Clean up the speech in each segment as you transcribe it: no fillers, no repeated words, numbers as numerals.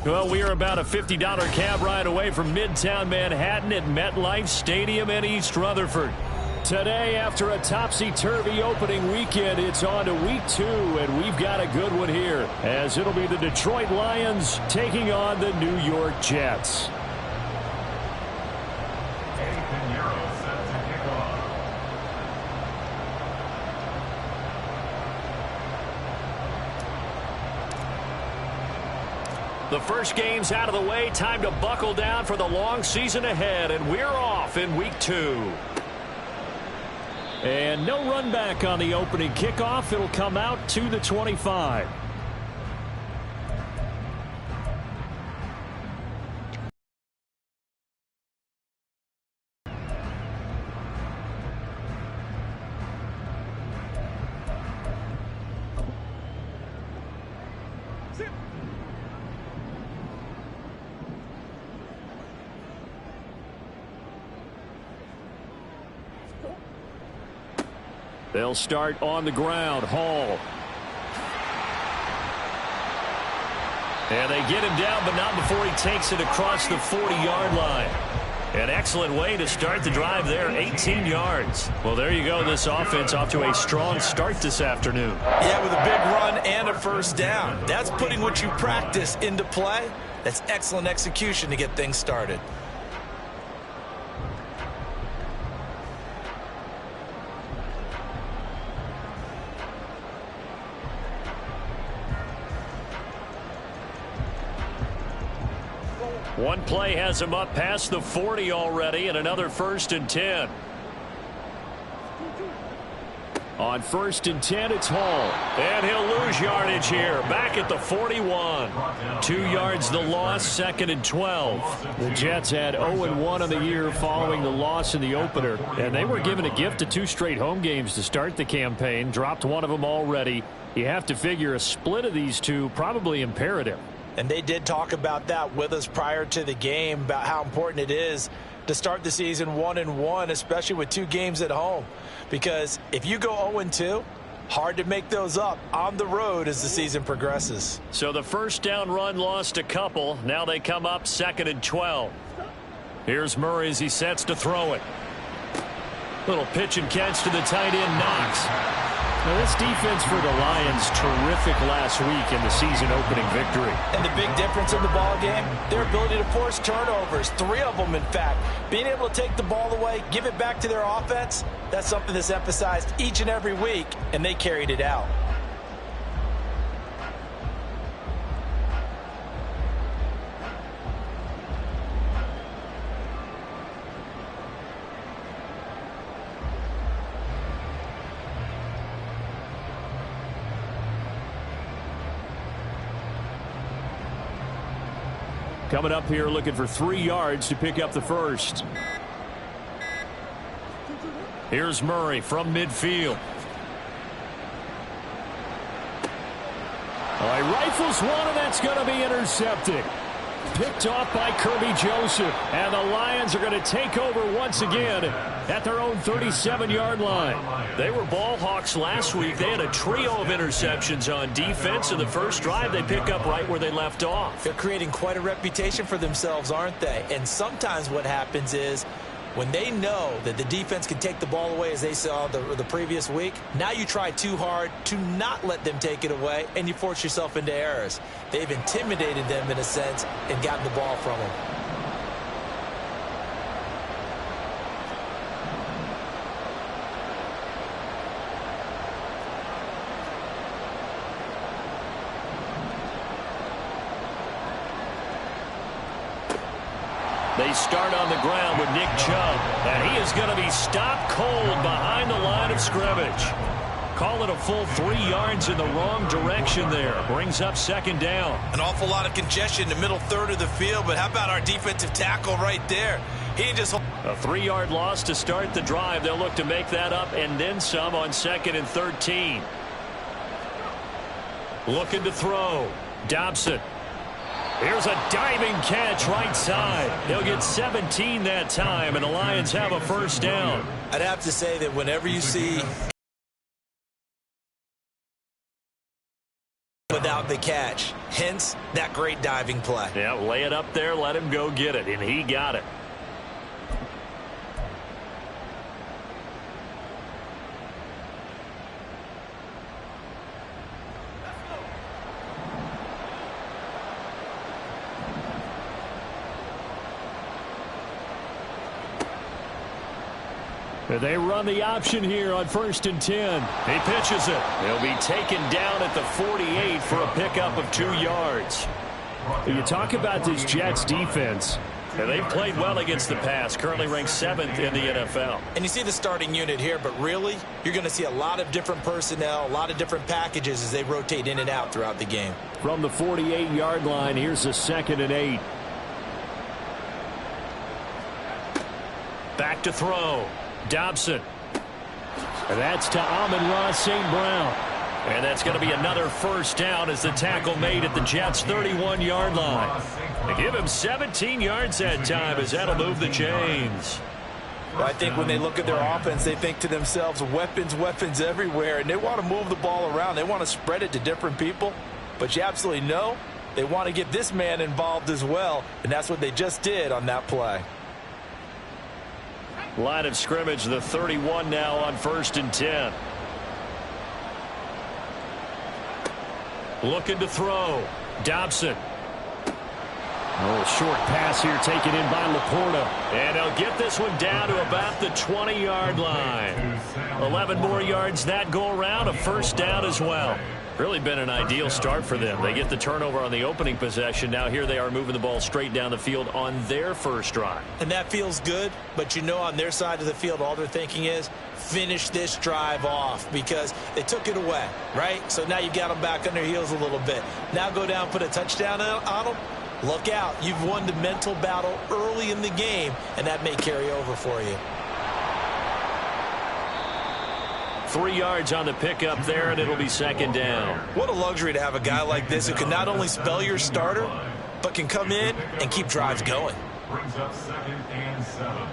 Well, we are about a $50 cab ride away from Midtown Manhattan at MetLife Stadium in East Rutherford. Today, after a topsy-turvy opening weekend, it's on to week 2, and we've got a good one here, as it'll be the Detroit Lions taking on the New York Jets. The first game's out of the way. Time to buckle down for the long season ahead, and we're off in week 2. And no run back on the opening kickoff. It'll come out to the 25. They'll start on the ground. Hall. And they get him down, but not before he takes it across the 40-yard line. An excellent way to start the drive there, 18 yards. Well, there you go. This offense off to a strong start this afternoon. Yeah, with a big run and a first down. That's putting what you practice into play. That's excellent execution to get things started. One play has him up past the 40 already, and another 1st and 10. On 1st and 10, it's Hall. And he'll lose yardage here. Back at the 41. 2 yards the loss, 2nd and 12. The Jets had 0-1 on the year following the loss in the opener. And they were given a gift of 2 straight home games to start the campaign. Dropped one of them already. You have to figure a split of these two probably imperative. And they did talk about that with us prior to the game, about how important it is to start the season 1-1, especially with 2 games at home. Because if you go 0-2, hard to make those up on the road as the season progresses. So the first down run lost a couple. Now they come up 2nd and 12. Here's Murray as he sets to throw it. Little pitch and catch to the tight end, Knox. Now, this defense for the Lions, terrific last week in the season-opening victory. And the big difference in the ball game, their ability to force turnovers, 3 of them, in fact. Being able to take the ball away, give it back to their offense, that's something that's emphasized each and every week, and they carried it out. Coming up here looking for 3 yards to pick up the first. Here's Murray from midfield. He rifles one, and that's going to be intercepted. Picked off by Kirby Joseph. And the Lions are going to take over once again at their own 37-yard line. They were ball hawks last week. They had a trio of interceptions on defense. In the first drive, they pick up right where they left off. They're creating quite a reputation for themselves, aren't they? And sometimes what happens is when they know that the defense can take the ball away, as they saw the previous week, now you try too hard to not let them take it away, and you force yourself into errors. They've intimidated them in a sense and gotten the ball from them. They start on the ground with Nick Chubb, and he is going to be stopped cold behind the line of scrimmage. Call it a full 3 yards in the wrong direction there. Brings up 2nd down. An awful lot of congestion in the middle third of the field, but how about our defensive tackle right there? He just... A 3-yard loss to start the drive. They'll look to make that up and then some on 2nd and 13. Looking to throw. Dobson. Here's a diving catch right side. He'll get 17 that time, and the Lions have a first down. I'd have to say that whenever you see without the catch. Hence, that great diving play. Yeah, lay it up there, let him go get it, and he got it. They run the option here on 1st and 10. He pitches it. He'll be taken down at the 48 for a pickup of 2 yards. You talk about this Jets defense. And they've played well against the pass, currently ranked 7th in the NFL. And you see the starting unit here, but really, you're going to see a lot of different personnel, a lot of different packages as they rotate in and out throughout the game. From the 48-yard line, here's a 2nd and 8. Back to throw. Dobson. And that's to Amon-Ra St. Brown. And that's going to be another first down as the tackle made at the Jets' 31-yard line. They give him 17 yards that time as that'll move the chains. Well, I think when they look at their offense, they think to themselves, weapons, weapons everywhere, and they want to move the ball around. They want to spread it to different people. But you absolutely know they want to get this man involved as well, and that's what they just did on that play. Line of scrimmage, the 31 now on 1st and 10. Looking to throw. Dobson. Oh, short pass here taken in by Laporta. And he'll get this one down to about the 20-yard line. 11 more yards that go around, a first down as well. Really been an ideal start for them. They get the turnover on the opening possession. Now here they are moving the ball straight down the field on their first drive. And that feels good, but you know on their side of the field all they're thinking is finish this drive off because they took it away, right? So now you've got them back on their heels a little bit. Now go down, put a touchdown on them. Look out. You've won the mental battle early in the game, and that may carry over for you. 3 yards on the pickup there, and it'll be 2nd down. What a luxury to have a guy like this who can not only spell your starter, but can come in and keep drives going. Brings up 2nd and 7.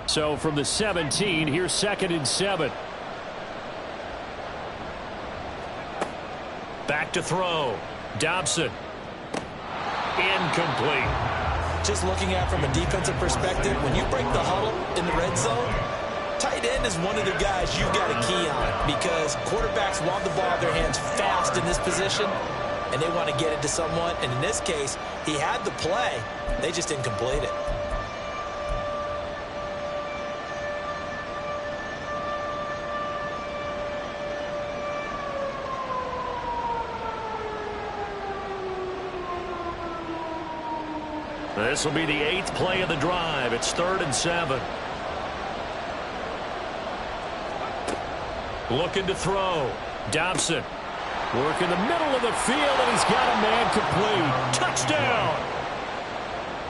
So from the 17, here's 2nd and 7. Back to throw. Dobson. Incomplete. Just looking at it from a defensive perspective, when you break the huddle in the red zone, tight end is one of the guys you've got to key on because quarterbacks want the ball in their hands fast in this position, and they want to get it to someone. And in this case, he had the play. They just didn't complete it. This will be the 8th play of the drive. It's 3rd and 7. Looking to throw. Dobson. Work in the middle of the field, and he's got a man complete. Touchdown!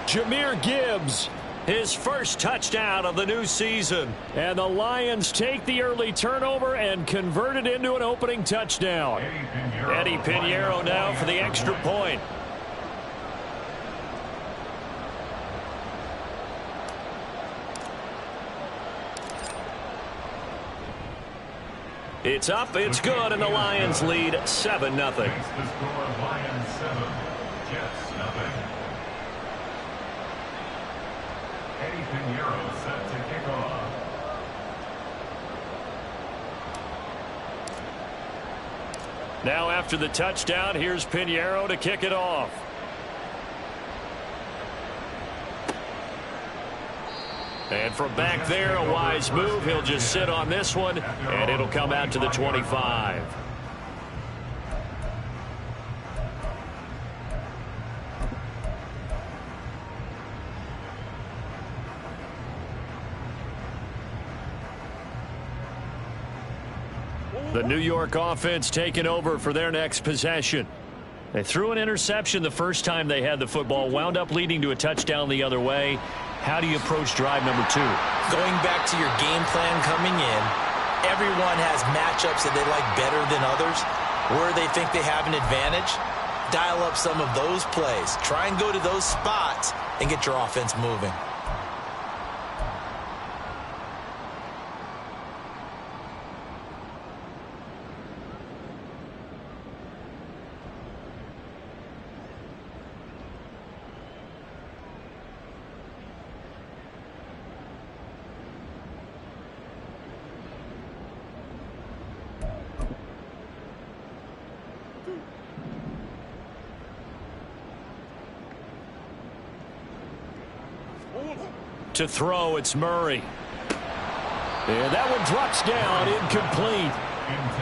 Jahmyr Gibbs. His first touchdown of the new season. And the Lions take the early turnover and convert it into an opening touchdown. Eddie Pinheiro now for the extra point. It's up, it's good, and the Lions lead 7-0. The score, Lions 7, Jets 0. Eddie Pinheiro set to kick off. Now after the touchdown, here's Pinheiro to kick it off. And from back there, a wise move. He'll just sit on this one, and it'll come out to the 25. The New York offense taking over for their next possession. They threw an interception the first time they had the football, wound up leading to a touchdown the other way. How do you approach drive number 2? Going back to your game plan coming in, everyone has matchups that they like better than others. Where they think they have an advantage, dial up some of those plays. Try and go to those spots and get your offense moving. To throw, it's Murray. And that one drops down, incomplete.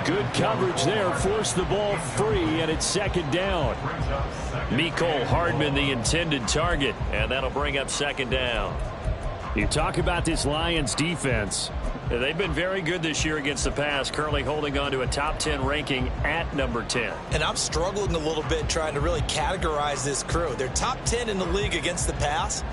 Good coverage there, forced the ball free, and it's second down. Mecole Hardman, the intended target, and that'll bring up second down. You talk about this Lions defense. They've been very good this year against the pass, currently holding on to a top 10 ranking at number 10. And I'm struggling a little bit trying to really categorize this crew. They're top 10 in the league against the pass,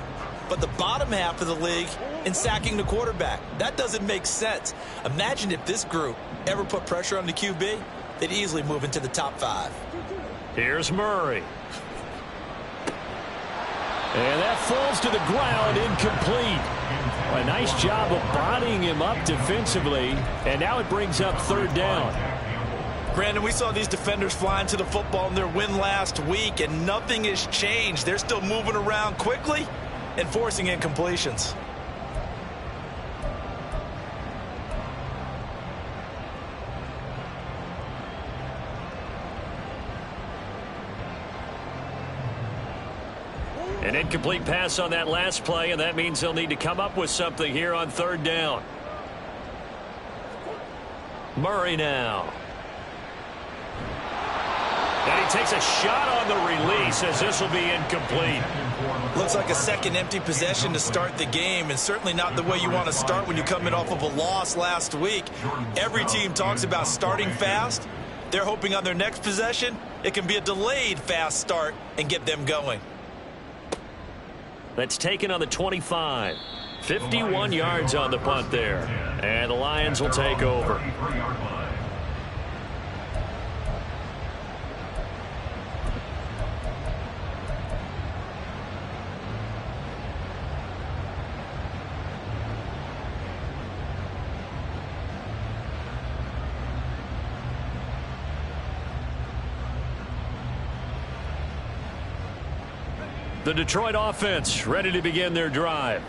but the bottom half of the league in sacking the quarterback. That doesn't make sense. Imagine if this group ever put pressure on the QB, they'd easily move into the top 5. Here's Murray. And that falls to the ground, incomplete. A nice job of bodying him up defensively, and now it brings up third down. Brandon, we saw these defenders flying to the football in their win last week, and nothing has changed. They're still moving around quickly and forcing incompletions. An incomplete pass on that last play, and that means they'll need to come up with something here on third down. Murray now. And he takes a shot on the release as this will be incomplete. Looks like a second empty possession to start the game, and certainly not the way you want to start when you're coming off of a loss last week. Every team talks about starting fast. They're hoping on their next possession it can be a delayed fast start and get them going. That's taken on the 25. 51 yards on the punt there. And the Lions will take over. The Detroit offense ready to begin their drive.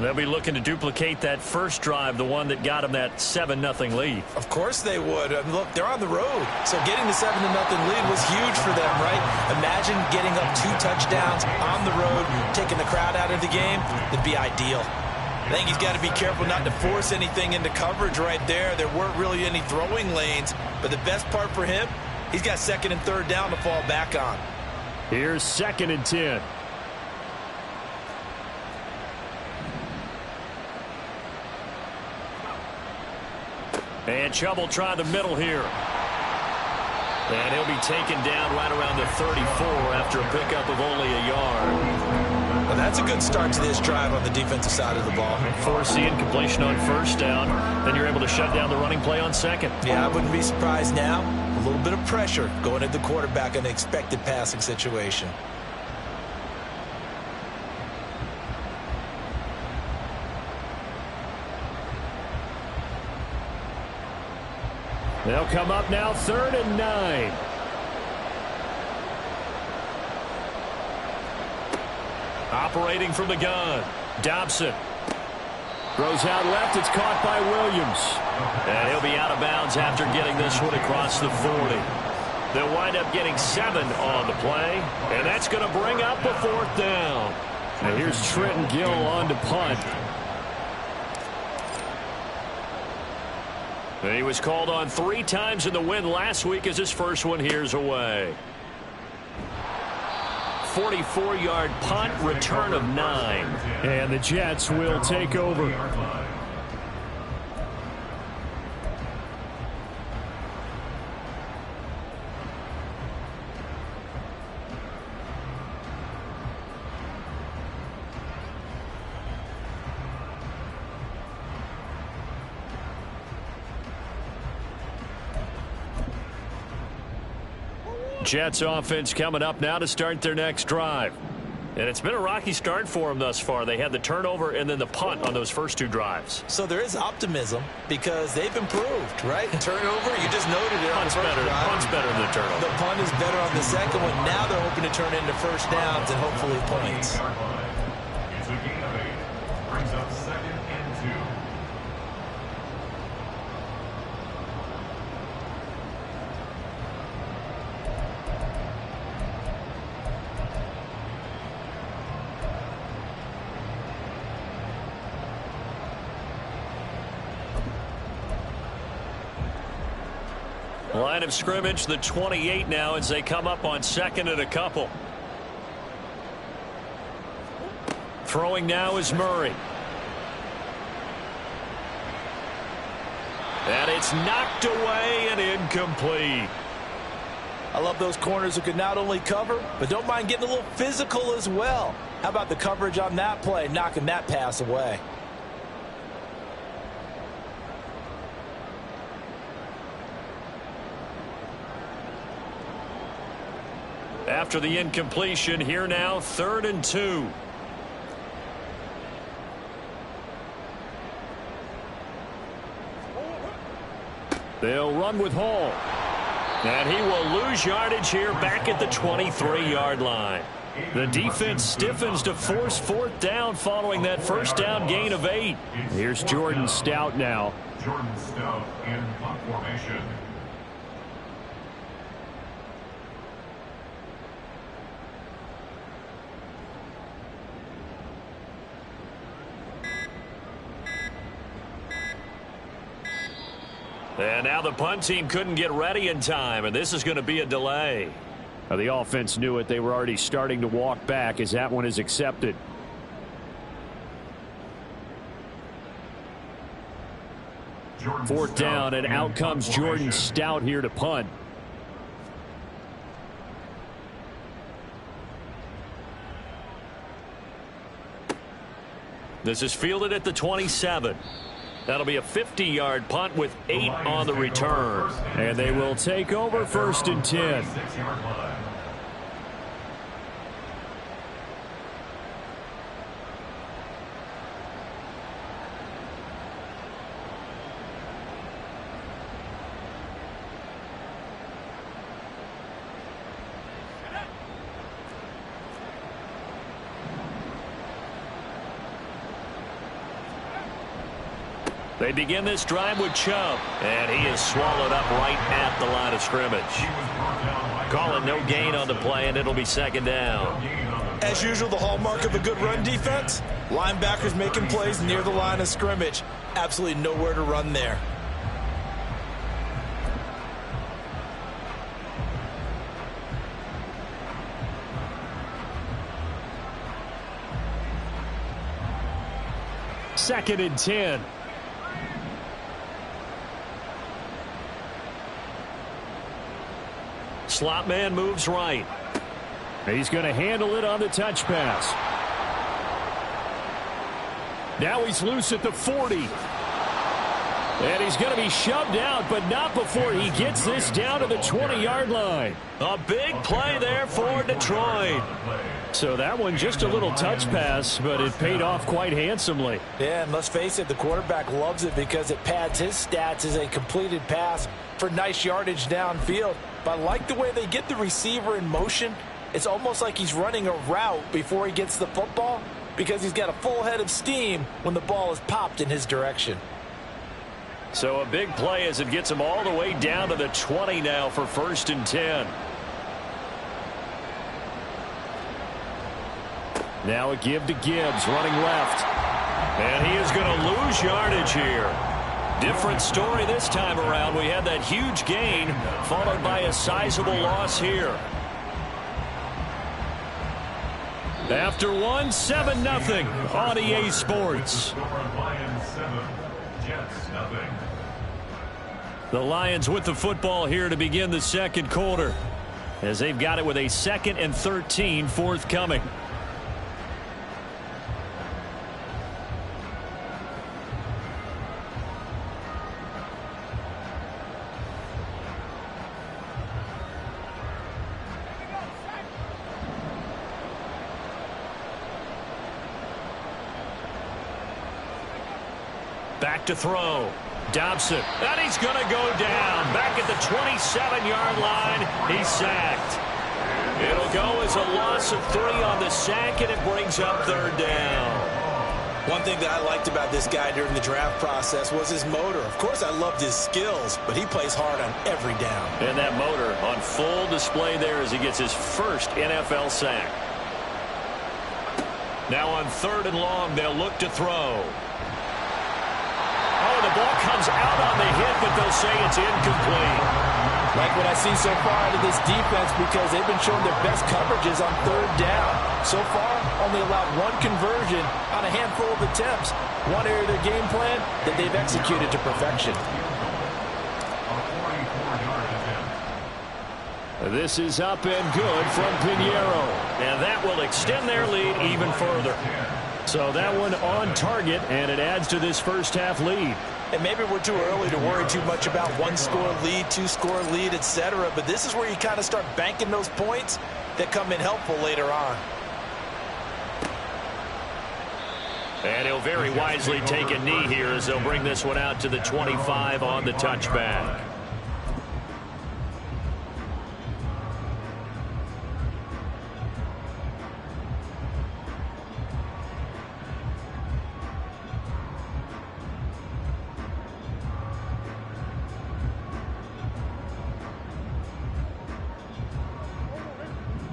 They'll be looking to duplicate that first drive, the one that got them that 7-0 lead. Of course they would. Look, they're on the road, so getting the 7-0 lead was huge for them, right? Imagine getting up 2 touchdowns on the road, taking the crowd out of the game. That'd be ideal. I think he's got to be careful not to force anything into coverage right there. There weren't really any throwing lanes, but the best part for him, he's got second and third down to fall back on. Here's 2nd and 10. And Chubb will try the middle here. And he'll be taken down right around the 34 after a pickup of only a yard. Well, that's a good start to this drive on the defensive side of the ball. Force the incompletion on first down. Then you're able to shut down the running play on second. Yeah, I wouldn't be surprised now. A little bit of pressure going at the quarterback in an expected passing situation. They'll come up now 3rd and 9. Operating from the gun. Dobson. Throws out left. It's caught by Williams. And he'll be out of bounds after getting this one across the 40. They'll wind up getting 7 on the play. And that's going to bring up the 4th down. And here's Trenton Gill on to punt. And he was called on 3 times in the win last week as his first one here's away. 44-yard punt, return of 9. And the Jets will take over. Jets offense coming up now to start their next drive. And it's been a rocky start for them thus far. They had the turnover and then the punt on those first two drives. So there is optimism because they've improved, right? Turnover, you just noted it. Punt's better. Punt's better than the turnover. The punt is better on the second one. Now they're hoping to turn into first downs and hopefully points. It's a gain of 8. Brings up 2nd and 2. Line of scrimmage, the 28 now as they come up on 2nd and a couple. Throwing now is Murray. And it's knocked away and incomplete. I love those corners who can not only cover, but don't mind getting a little physical as well. How about the coverage on that play, knocking that pass away? After the incompletion, here now, 3rd and 2. They'll run with Hall. And he will lose yardage here back at the 23-yard line. The defense stiffens to force 4th down following that first down gain of 8. Here's Jordan Stout now. Jordan Stout in punt formation. And now the punt team couldn't get ready in time, and this is going to be a delay. Now the offense knew it. They were already starting to walk back as that one is accepted. Jordan 4th down, Stout and in out comes punt Jordan formation. Stout here to punt. This is fielded at the 27. That'll be a 50-yard punt with 8 on the return. And they will take over 1st and 10. 6-yard line. They begin this drive with Chubb, and he is swallowed up right at the line of scrimmage. Calling no gain on the play, and it'll be 2nd down. As usual, the hallmark of a good run defense, linebackers making plays near the line of scrimmage. Absolutely nowhere to run there. Second and 10. Slot man moves right. He's going to handle it on the touch pass. Now he's loose at the 40. And he's going to be shoved out, but not before he gets this down to the 20-yard line. A big play there for Detroit. So that one just a little touch pass, but it paid off quite handsomely. Yeah, and let's face it, the quarterback loves it because it pads his stats as a completed pass for nice yardage downfield. But I like the way they get the receiver in motion. It's almost like he's running a route before he gets the football because he's got a full head of steam when the ball is popped in his direction. So a big play as it gets him all the way down to the 20 now for 1st and 10. Now a give to Gibbs running left. And he is going to lose yardage here. Different story this time around. We had that huge gain followed by a sizable loss here. After one, 7-0 on EA Sports. Lions 7, Jets 0. The Lions with the football here to begin the second quarter as they've got it with a 2nd and 13 forthcoming. Back to throw. Dobson. And he's going to go down. Back at the 27-yard line. He's sacked. It'll go as a loss of 3 on the sack, and it brings up third down. One thing that I liked about this guy during the draft process was his motor. Of course, I loved his skills, but he plays hard on every down. And that motor on full display there as he gets his first NFL sack. Now on 3rd and long, they'll look to throw. Oh, the ball comes out on the hit, but they'll say it's incomplete. Like what I see so far out of this defense, because they've been showing their best coverages on 3rd down. So far, only allowed 1 conversion on a handful of attempts. One area of their game plan that they've executed to perfection. This is up and good from Pinheiro. And that will extend their lead even further. So that one on target, and it adds to this first half lead. And maybe we're too early to worry too much about 1-score lead, 2-score lead, etc. But this is where you kind of start banking those points that come in helpful later on. And he'll very wisely take a knee here as they'll bring this one out to the 25 on the touchback.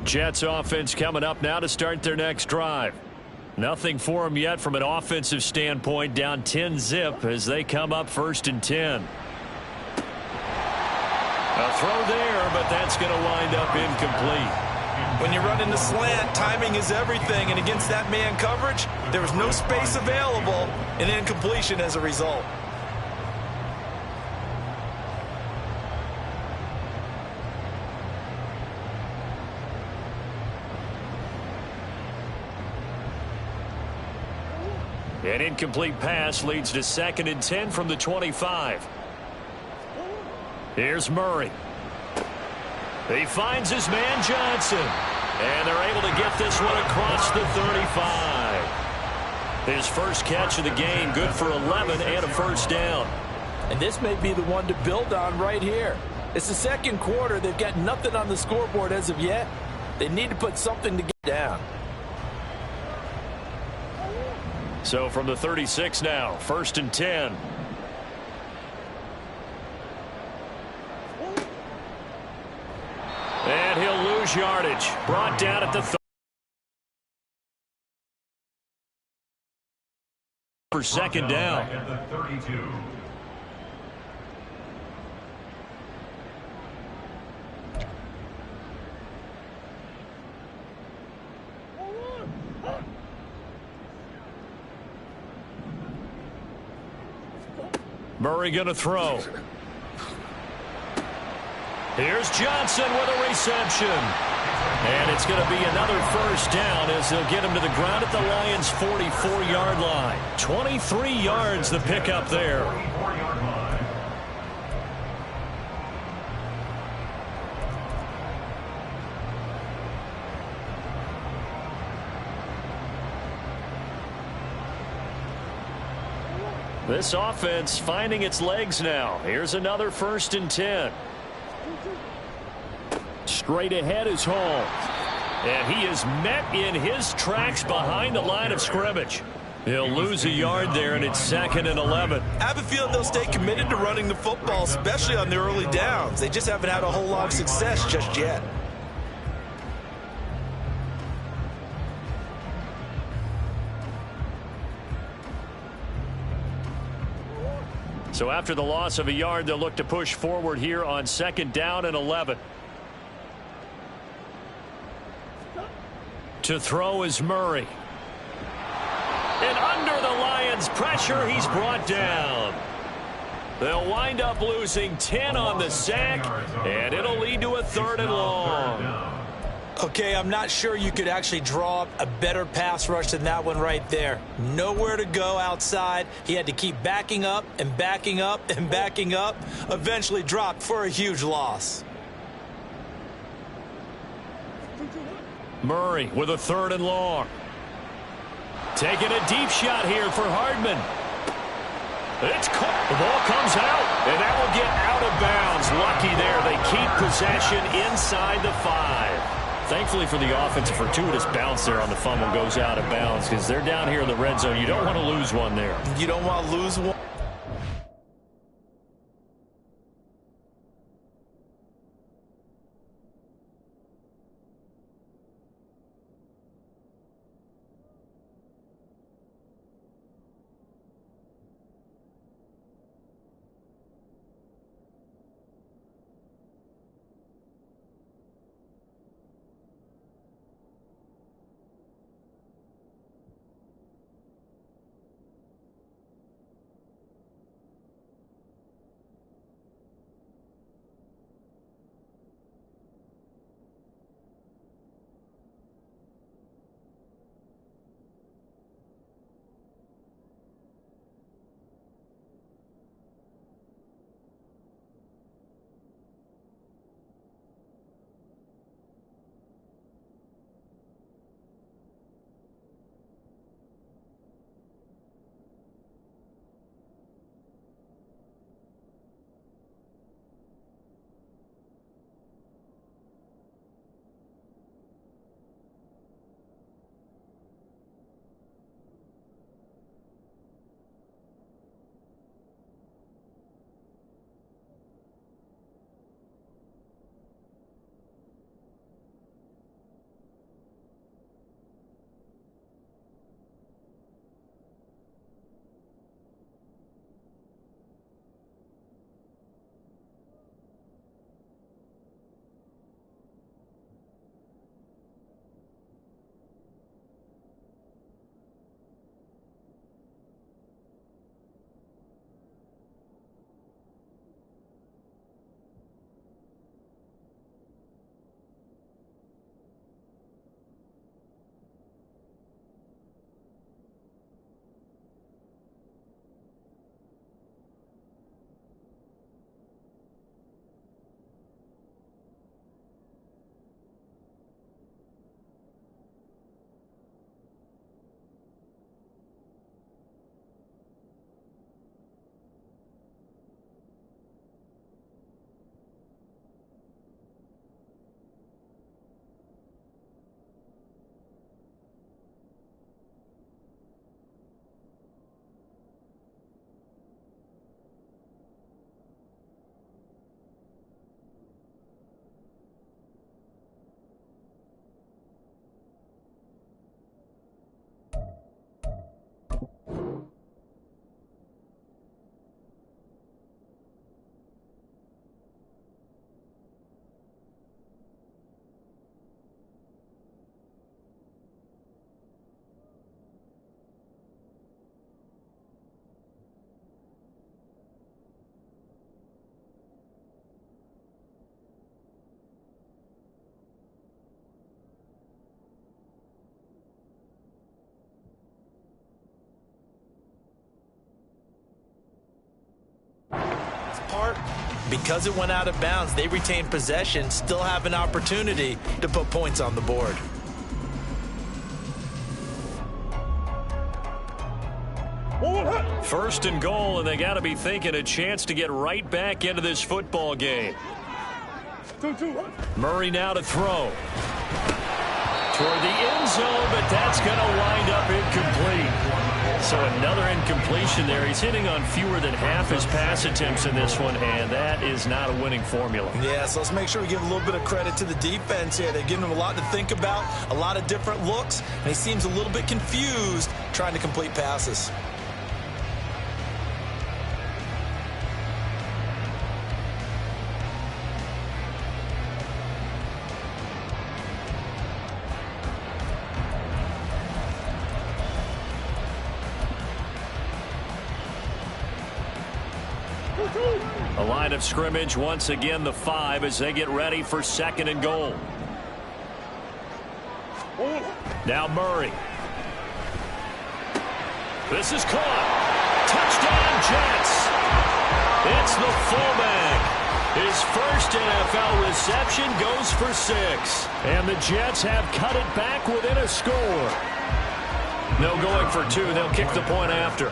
Jets offense coming up now to start their next drive. Nothing for them yet from an offensive standpoint, down 10-zip as they come up 1st and 10. A throw there, but that's going to wind up incomplete. When you're running the slant, timing is everything, and against that man coverage, there was no space available, and incompletion as a result. An incomplete pass leads to 2nd and 10 from the 25. Here's Murray. He finds his man Johnson. And they're able to get this one across the 35. His first catch of the game, good for 11 and a first down. And this may be the one to build on right here. It's the 2nd quarter. They've got nothing on the scoreboard as of yet. They need to put something to get down. So from the 36 now, 1st and 10. And he'll lose yardage. Brought down at the 30 for 2nd down. Murray going to throw. Here's Johnson with a reception. And it's going to be another first down as they'll get him to the ground at the Lions' 44-yard line. 23 yards the pickup there. This offense finding its legs now. Here's another 1st and 10. Straight ahead is Hall. And he is met in his tracks behind the line of scrimmage. He'll lose a yard there, and it's 2nd and 11. I have a feeling they'll stay committed to running the football, especially on the early downs. They just haven't had a whole lot of success just yet. So after the loss of a yard, they'll look to push forward here on 2nd down and 11. To throw is Murray. And under the Lions' pressure, he's brought down. They'll wind up losing 10 on the sack, and it'll lead to a 3rd and long. Okay, I'm not sure you could actually draw up a better pass rush than that one right there. Nowhere to go outside. He had to keep backing up and backing up and backing up. Eventually dropped for a huge loss. Murray with a 3rd and long. Taking a deep shot here for Hardman. It's caught. The ball comes out, and that will get out of bounds. Lucky there. They keep possession inside the 5. Thankfully for the offense, a fortuitous bounce there on the fumble goes out of bounds because they're down here in the red zone. You don't want to lose one there. You don't want to lose one. Because it went out of bounds, they retained possession, still have an opportunity to put points on the board. First and goal, and they got to be thinking a chance to get right back into this football game. Murray now to throw. Toward the end zone, but that's going to wind up incomplete. So another incompletion there. He's hitting on fewer than half his pass attempts in this one, and that is not a winning formula. Yeah, so let's make sure we give a little bit of credit to the defense here. They've given him a lot to think about, a lot of different looks, and he seems a little bit confused trying to complete passes. A line of scrimmage, once again the 5 as they get ready for second and goal. Now Murray. This is caught. Touchdown Jets. It's the fullback. His first NFL reception goes for 6. And the Jets have cut it back within a score. No going for 2. They'll kick the point after.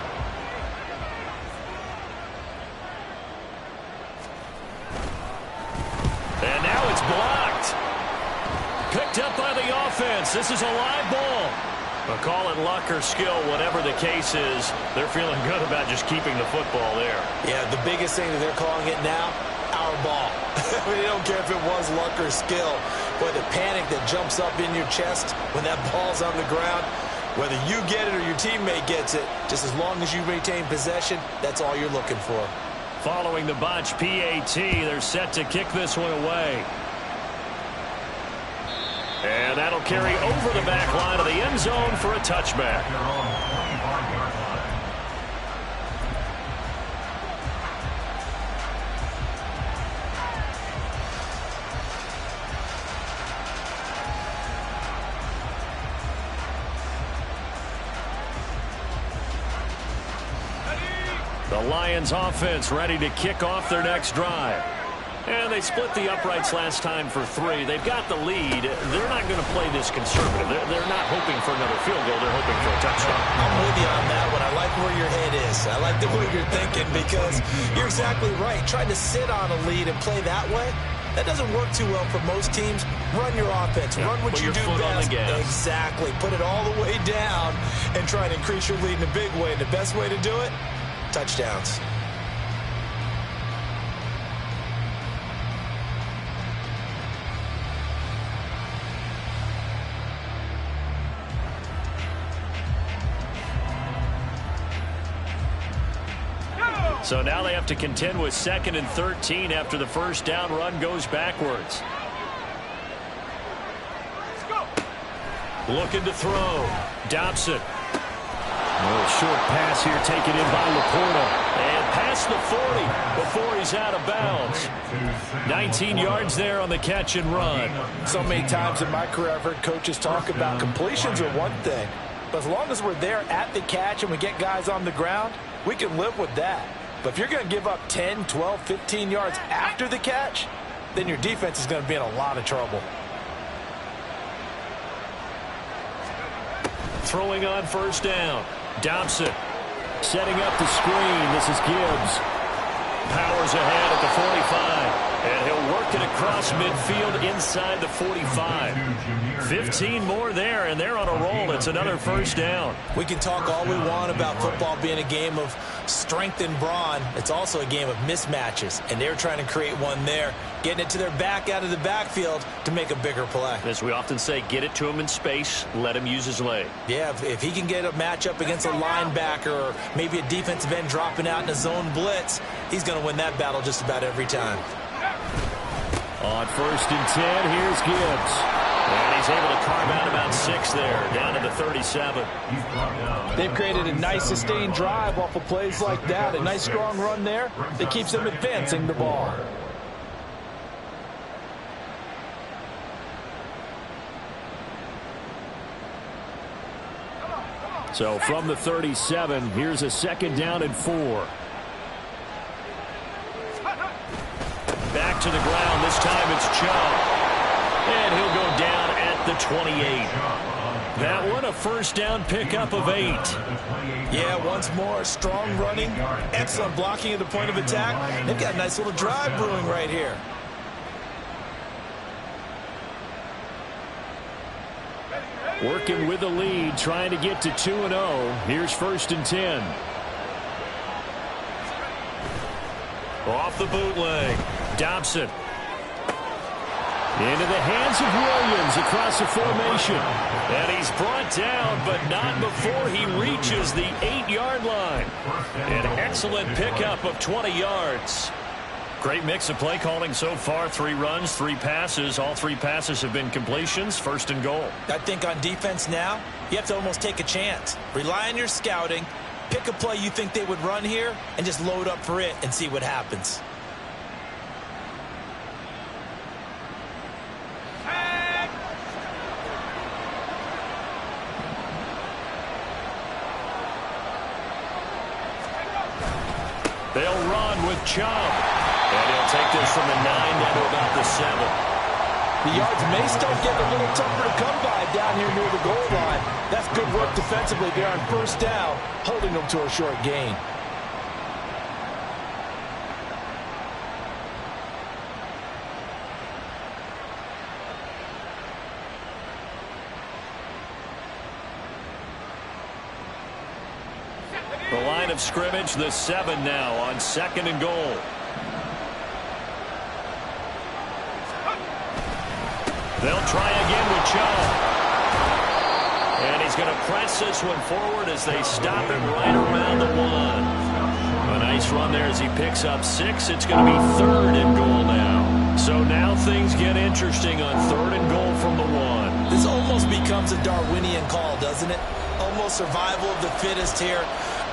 defense. This is a live ball. But call it luck or skill, whatever the case is, they're feeling good about just keeping the football there. Yeah, the biggest thing that they're calling it now, our ball. I mean, they don't care if it was luck or skill. But the panic that jumps up in your chest when that ball's on the ground, whether you get it or your teammate gets it, just as long as you maintain possession, that's all you're looking for. Following the botch PAT, they're set to kick this one away. And that'll carry over the back line of the end zone for a touchback. The Lions offense ready to kick off their next drive. And they split the uprights last time for 3. They've got the lead. They're not going to play this conservative. They're not hoping for another field goal. They're hoping for a touchdown. I'm with you on that one. I like where your head is. I like the way you're thinking because you're exactly right. Trying to sit on a lead and play that way, that doesn't work too well for most teams. Run your offense. Run what you do best. Exactly. Put it all the way down and try and increase your lead in a big way. And the best way to do it, touchdowns. So now they have to contend with 2nd and 13 after the first down run goes backwards. Looking to throw. Dobson. A little short pass here taken in by Laporta. And past the 40 before he's out of bounds. 19 yards there on the catch and run. So many times in my career I've heard coaches talk about completions are one thing. But as long as we're there at the catch and we get guys on the ground, we can live with that. But if you're going to give up 10, 12, 15 yards after the catch, then your defense is going to be in a lot of trouble. Throwing on first down. Dobson setting up the screen. This is Gibbs. Powers ahead at the 45. And he'll work it across midfield inside the 45. 15 more there, and they're on a roll. It's another first down. We can talk all we want about football being a game of strength and brawn. It's also a game of mismatches, and they're trying to create one there, getting it to their back out of the backfield to make a bigger play. As we often say, get it to him in space, let him use his leg. Yeah, if he can get a matchup against a linebacker or maybe a defensive end dropping out in a zone blitz, he's going to win that battle just about every time. On 1st and 10, here's Gibbs. And he's able to carve out about 6 there, down to the 37. They've created a nice sustained drive off of plays like that. A nice strong run there that keeps them advancing the ball. So from the 37, here's a 2nd down and 4. Back to the ground. This time it's Chubb. And he'll go down at the 28. That one a first down pickup of 8. Yeah, once more, strong running, excellent blocking at the point of attack. They've got a nice little drive brewing right here. Working with the lead, trying to get to 2-0. Here's 1st and 10. Off the bootleg. Dobson. Into the hands of Williams across the formation. And he's brought down, but not before he reaches the 8-yard line. An excellent pickup of 20 yards. Great mix of play calling so far. 3 runs, 3 passes. All 3 passes have been completions. 1st and goal. I think on defense now, you have to almost take a chance. Rely on your scouting. Pick a play you think they would run here and just load up for it and see what happens. They'll run with Chubb. And he'll take this from the 9 down to about the 7. The yards may start getting a little tougher to come by down here near the goal line. That's good work defensively there on first down, holding them to a short gain. line of scrimmage, the 7 now on 2nd and goal. They'll try again with Chubb. And he's going to press this one forward as they stop him right around the 1. A nice run there as he picks up 6. It's going to be 3rd and goal now. So now things get interesting on 3rd and goal from the 1. This almost becomes a Darwinian call, doesn't it? Almost survival of the fittest here.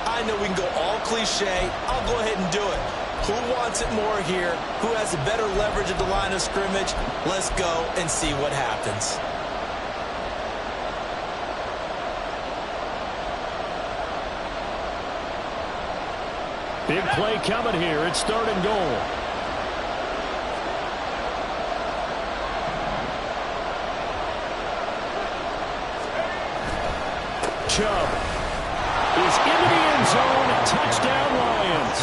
I know we can go all cliche. I'll go ahead and do it. Who wants it more here? Who has a better leverage at the line of scrimmage? Let's go and see what happens. Big play coming here. It's 3rd and goal. Chubb is into the end zone. Touchdown, Lions.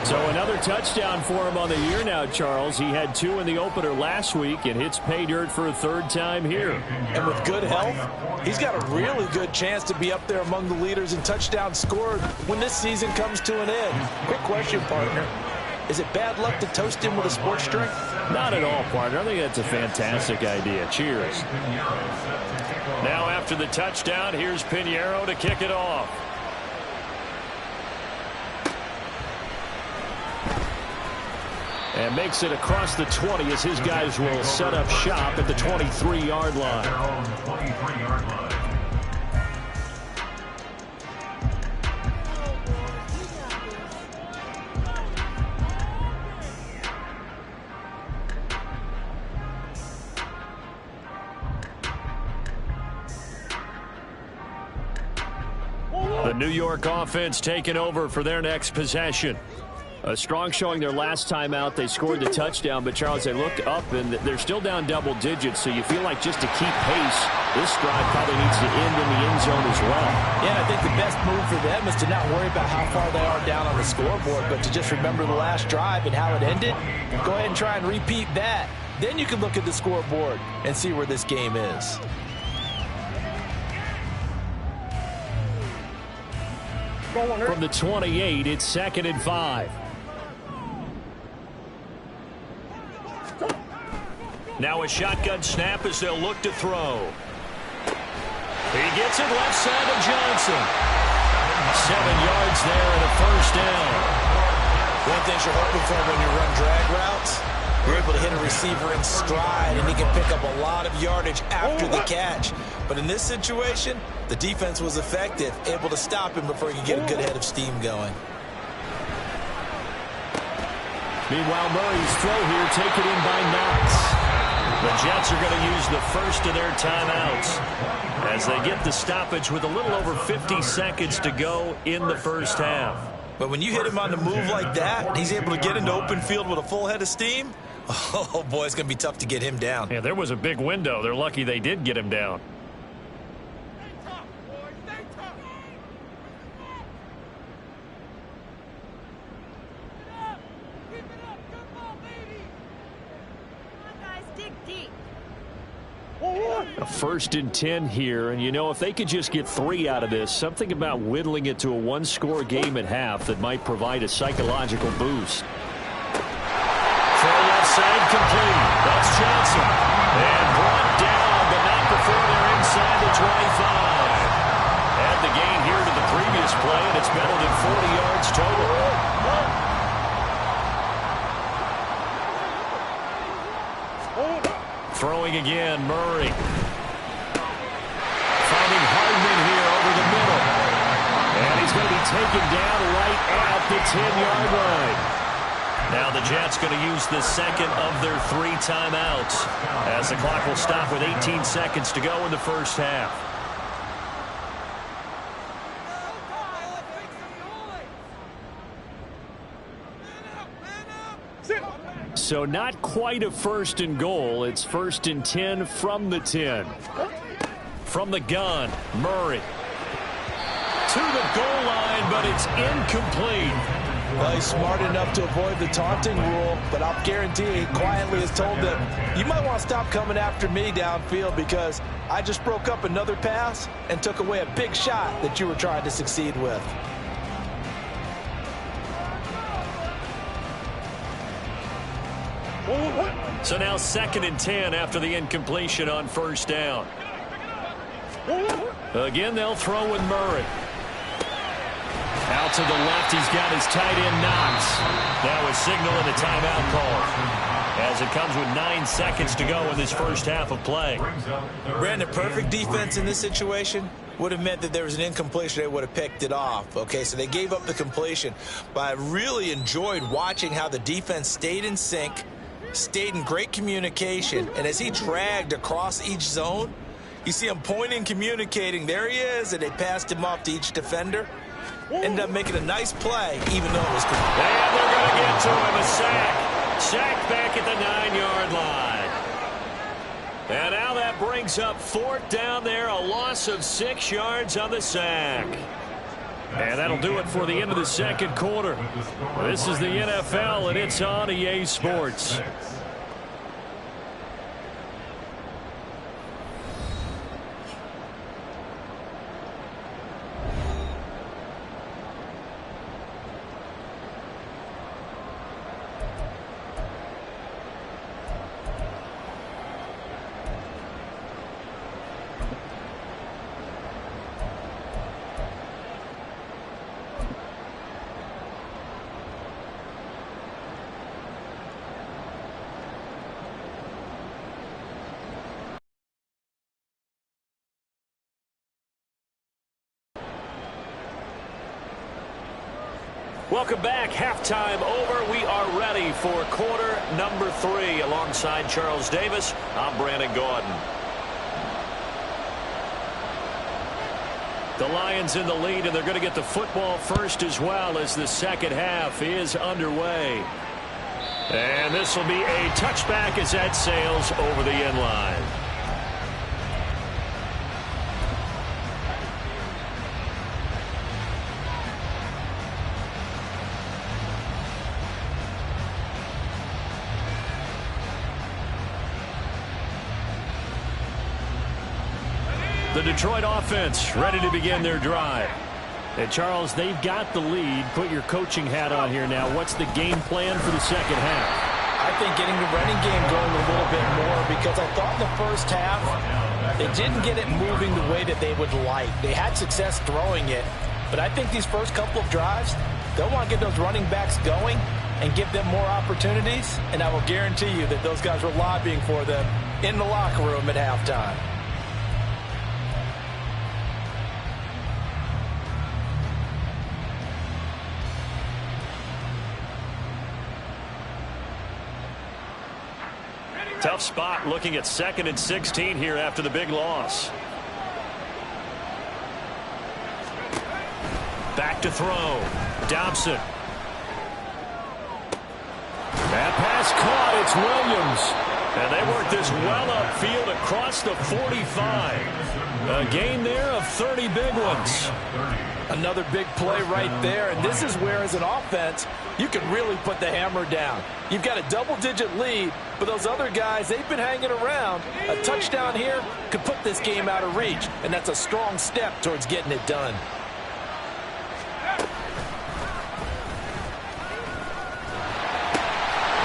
So another touchdown for him on the year now, Charles. He had 2 in the opener last week and hits pay dirt for a 3rd time here. And with good health, he's got a really good chance to be up there among the leaders in touchdowns scored when this season comes to an end. Quick question, partner. Is it bad luck to toast him with a sports drink? Not at all, partner. I think that's a fantastic idea. Cheers. Now after the touchdown, here's Pinheiro to kick it off. And makes it across the 20 as his guys will set up shop at the 23-yard line. The New York offense taking over for their next possession. A strong showing their last time out. They scored the touchdown, but Charles, they looked up and they're still down double digits, so you feel like just to keep pace, this drive probably needs to end in the end zone as well. Yeah, I think the best move for them is to not worry about how far they are down on the scoreboard, but to just remember the last drive and how it ended. Go ahead and try and repeat that. Then you can look at the scoreboard and see where this game is. From the 28, it's 2nd and 5. Now a shotgun snap as they'll look to throw. He gets it left side of Johnson. 7 yards there and a 1st down. One thing you're hoping for when you run drag routes, you're able to hit a receiver in stride, and he can pick up a lot of yardage after the catch. But in this situation, the defense was effective, able to stop him before he could get a good head of steam going. Meanwhile, Murray's throw here taken in by Knox. The Jets are going to use the first of their timeouts as they get the stoppage with a little over 50 seconds to go in the first half. But when you hit him on the move like that, he's able to get into open field with a full head of steam. Oh, boy, it's going to be tough to get him down. Yeah, there was a big window. They're lucky they did get him down. A 1st and 10 here, and you know, if they could just get 3 out of this, something about whittling it to a 1-score game at half that might provide a psychological boost. Throw left side complete. That's Johnson. And brought down, but not before they're inside the 25. Add the gain here to the previous play, and it's better than 40 yards total. Throwing again, Murray. Finding Hardman here over the middle. And he's going to be taken down right at the 10-yard line. Now the Jets going to use the second of their 3 timeouts as the clock will stop with 18 seconds to go in the first half. So not quite a 1st and goal. It's 1st and 10 from the 10. From the gun, Murray. To the goal line, but it's incomplete. Well, he's smart enough to avoid the taunting rule, but I'll guarantee he quietly has told them, you might want to stop coming after me downfield because I just broke up another pass and took away a big shot that you were trying to succeed with. So now 2nd and 10 after the incompletion on first down. Again, they'll throw with Murray. Out to the left, he's got his tight end Knox. Now a signal and a timeout call, as it comes with 9 seconds to go in this first half of play. Brandon, perfect defense in this situation would have meant that there was an incompletion. They would have picked it off. Okay, so they gave up the completion. But I really enjoyed watching how the defense stayed in sync, stayed in great communication, and as he dragged across each zone, you see him pointing, communicating. There he is, and they passed him off to each defender. Ended up making a nice play, even though it was complete. And they're going to get to him. A sack. Sack back at the 9-yard line. And now that brings up 4th down there. A loss of 6 yards on the sack. And that'll do it for the end of the second quarter. This is the NFL, and it's on EA Sports. Welcome back. Halftime over. We are ready for quarter number 3. Alongside Charles Davis, I'm Brandon Gaudin. The Lions in the lead, and they're going to get the football first as well as the second half is underway. And this will be a touchback as that sails over the end line. The Detroit offense ready to begin their drive. And Charles, they've got the lead. Put your coaching hat on here now. What's the game plan for the second half? I think getting the running game going a little bit more, because I thought in the first half they didn't get it moving the way that they would like. They had success throwing it, but I think these first couple of drives, they'll want to get those running backs going and give them more opportunities, and I will guarantee you that those guys were lobbying for them in the locker room at halftime. Tough spot looking at 2nd and 16 here after the big loss. Back to throw. Dobson. That pass caught. It's Williams. And they work this well upfield across the 45. A gain there of 30 big ones. Another big play right there, and this is where, as an offense, you can really put the hammer down. You've got a double-digit lead, but those other guys, they've been hanging around. A touchdown here could put this game out of reach, and that's a strong step towards getting it done.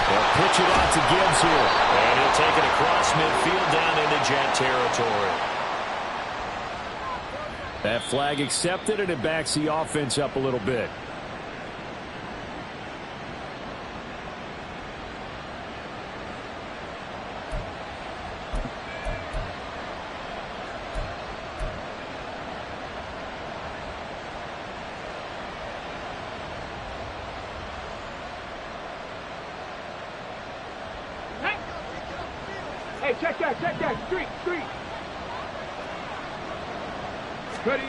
They'll pitch it out to Gibbs here, and he'll take it across midfield down into Jet territory. That flag accepted, and it backs the offense up a little bit. Hey, check that, street. Ready.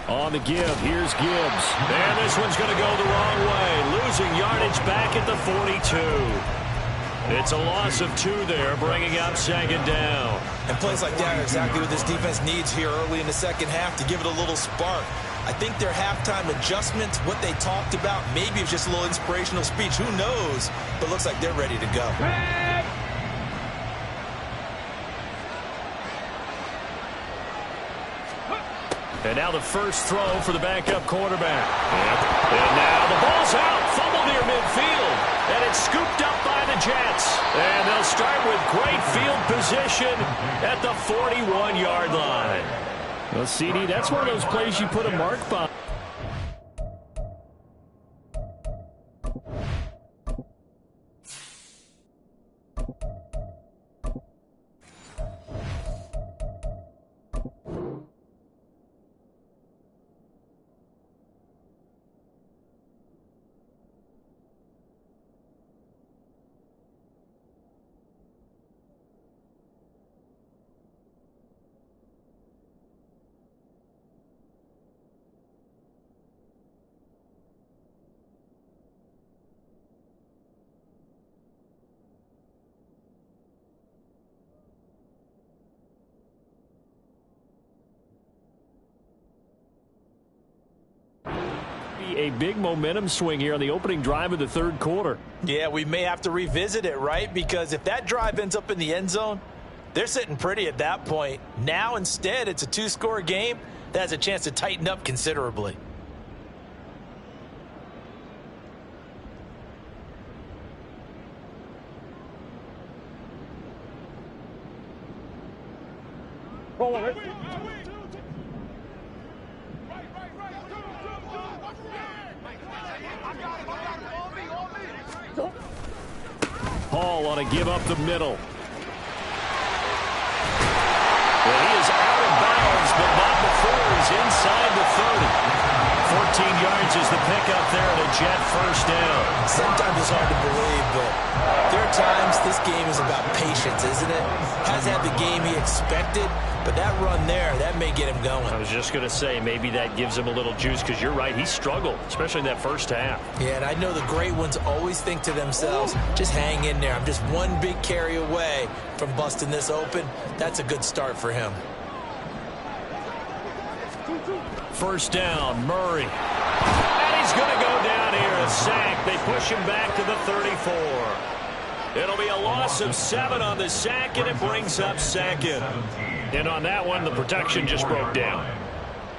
On the give, here's Gibbs. And this one's going to go the wrong way. Losing yardage back at the 42. It's a loss of 2 there, bringing up 2nd down. And plays like that are exactly what this defense needs here early in the second half to give it a little spark. I think their halftime adjustments, what they talked about, maybe it's just a little inspirational speech. Who knows? But looks like they're ready to go. And now the first throw for the backup quarterback. And now the ball's out. Fumble near midfield. And it's scooped up by the Jets. And they'll start with great field position at the 41-yard line. Well, CD, that's one of those plays you put a mark by. A big momentum swing here on the opening drive of the third quarter. Yeah, we may have to revisit it, right? Because if that drive ends up in the end zone, they're sitting pretty at that point. Now, instead, it's a two-score game that has a chance to tighten up considerably. Hall on a give up the middle. Well, he is out of bounds, but not before he's inside the 30. 14 yards is the pickup there and a Jet first down. Sometimes it's hard to believe, but there are times this game is about patience, isn't it? Hasn't had the game he expected, but that run there, that may get him going. I was just going to say, maybe that gives him a little juice, because you're right, he struggled, especially in that first half. Yeah, and I know the great ones always think to themselves, just hang in there. I'm just one big carry away from busting this open. That's a good start for him. First down, Murray. And he's going to go down here, a sack. They push him back to the 34. It'll be a loss of 7 on the sack, and it brings up second. And on that one, the protection just broke down.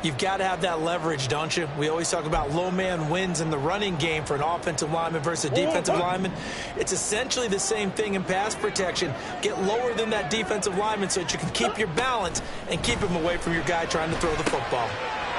You've got to have that leverage, don't you? We always talk about low man wins in the running game for an offensive lineman versus a defensive lineman. It's essentially the same thing in pass protection. Get lower than that defensive lineman so that you can keep your balance and keep him away from your guy trying to throw the football.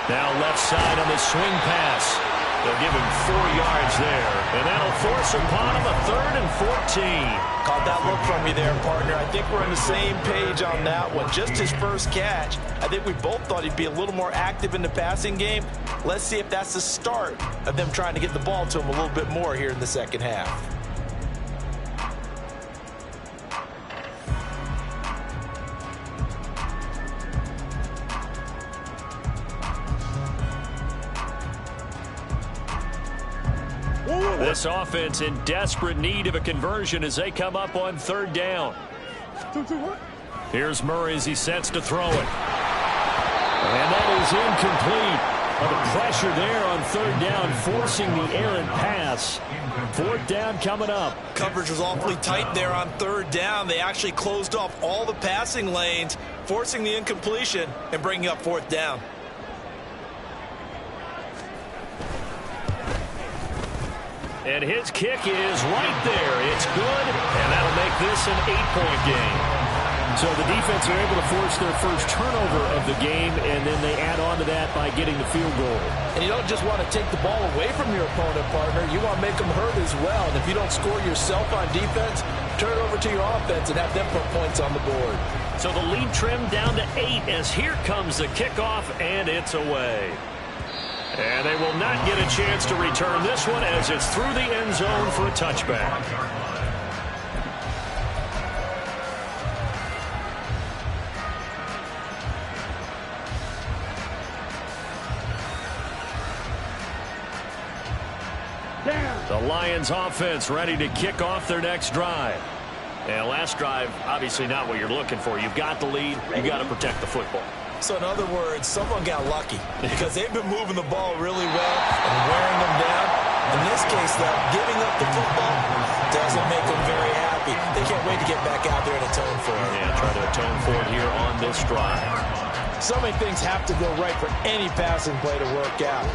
Now left side on the swing pass. They'll give him 4 yards there, and that'll force upon him a 3rd and 14. Caught that look from you there, partner. I think we're on the same page on that one. Just his first catch. I think we both thought he'd be a little more active in the passing game. Let's see if that's the start of them trying to get the ball to him a little bit more here in the second half. This offense in desperate need of a conversion as they come up on 3rd down. Here's Murray as he sets to throw it. And that is incomplete. The pressure there on 3rd down, forcing the errant pass. 4th down coming up. Coverage was awfully tight there on 3rd down. They actually closed off all the passing lanes, forcing the incompletion and bringing up 4th down. And his kick is right there. It's good, and that'll make this an 8-point game. So the defense are able to force their first turnover of the game, and then they add on to that by getting the field goal. And you don't just want to take the ball away from your opponent, partner. You want to make them hurt as well. And if you don't score yourself on defense, turn it over to your offense and have them put points on the board. So the lead trimmed down to 8 as here comes the kickoff, and it's away. And they will not get a chance to return this one as it's through the end zone for a touchback. The Lions offense ready to kick off their next drive. And last drive, obviously not what you're looking for. You've got the lead. You've got to protect the football. So in other words, someone got lucky because they've been moving the ball really well and wearing them down. In this case, though, giving up the football doesn't make them very happy. They can't wait to get back out there and atone for it. Yeah, try to atone for it here on this drive. So many things have to go right for any passing play to work out.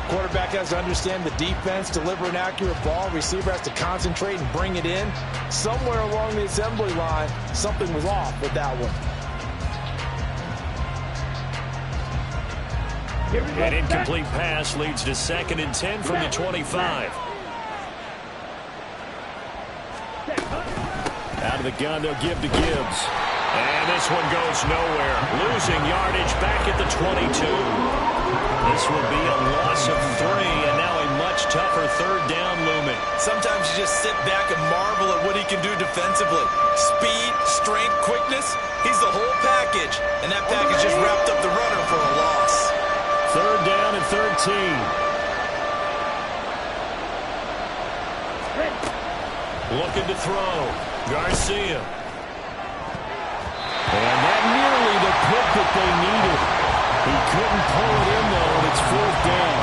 Quarterback has to understand the defense, deliver an accurate ball. Receiver has to concentrate and bring it in. Somewhere along the assembly line, something was off with that one. An incomplete pass leads to 2nd and 10 from the 25. Out of the gun, they'll give to Gibbs. And this one goes nowhere. Losing yardage back at the 22. This will be a loss of 3, and now a much tougher 3rd down looming. Sometimes you just sit back and marvel at what he can do defensively. Speed, strength, quickness. He's the whole package, and that package just wrapped up the runner for a loss. 3rd down and 13. Looking to throw. Garcia. And that nearly the pick that they needed. He couldn't pull it in, though, and it's 4th down.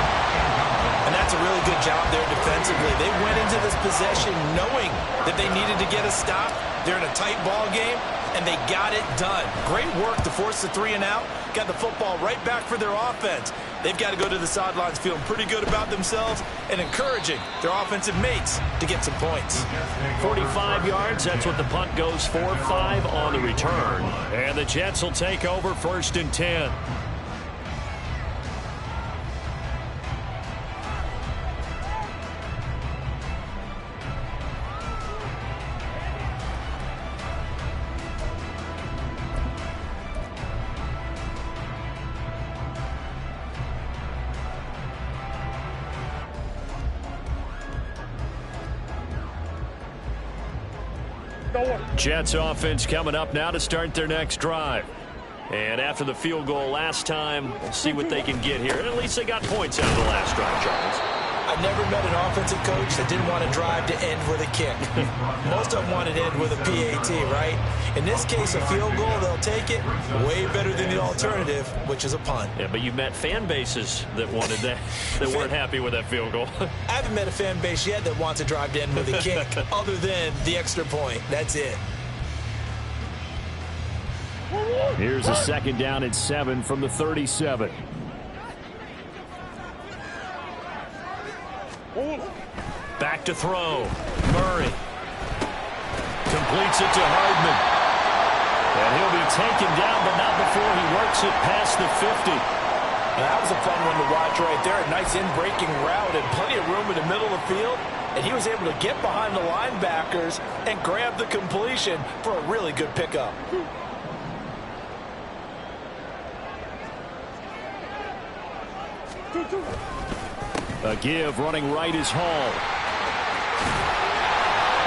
And that's a really good job there defensively. They went into this possession knowing that they needed to get a stop. They're in a tight ball game, and they got it done. Great work to force the 3 and out. Got the football right back for their offense. They've got to go to the sidelines feeling pretty good about themselves and encouraging their offensive mates to get some points. 45 yards, that's what the punt goes for. 5 on the return. And the Jets will take over 1st and 10. Jets offense coming up now to start their next drive. And after the field goal last time, we'll see what they can get here. And at least they got points out of the last drive, Charles. I've never met an offensive coach that didn't want to drive to end with a kick. Most of them wanted to end with a PAT, right? In this case, a field goal, they'll take it. Way better than the alternative, which is a punt. Yeah, but you've met fan bases that wanted that, that weren't happy with that field goal. I haven't met a fan base yet that wants to drive to end with a kick other than the extra point. That's it. Here's a 2nd down and 7 from the 37. Back to throw. Murray completes it to Hardman. And he'll be taken down, but not before he works it past the 50. That was a fun one to watch right there. A nice in-breaking route and plenty of room in the middle of the field. And he was able to get behind the linebackers and grab the completion for a really good pickup. A give running right is Hall.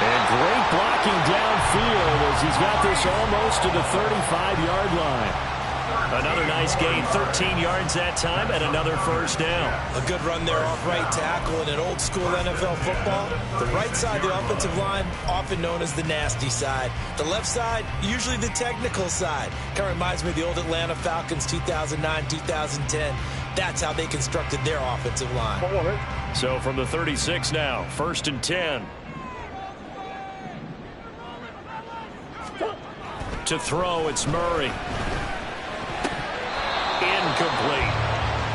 And great blocking downfield as he's got this almost to the 35-yard line. Another nice gain, 13 yards that time, and another 1st down. A good run there off right tackle in an old-school NFL football. The right side, the offensive line, often known as the nasty side. The left side, usually the technical side. Kind of reminds me of the old Atlanta Falcons 2009, 2010. That's how they constructed their offensive line. So from the 36 now, 1st and 10. To throw, it's Murray. Incomplete.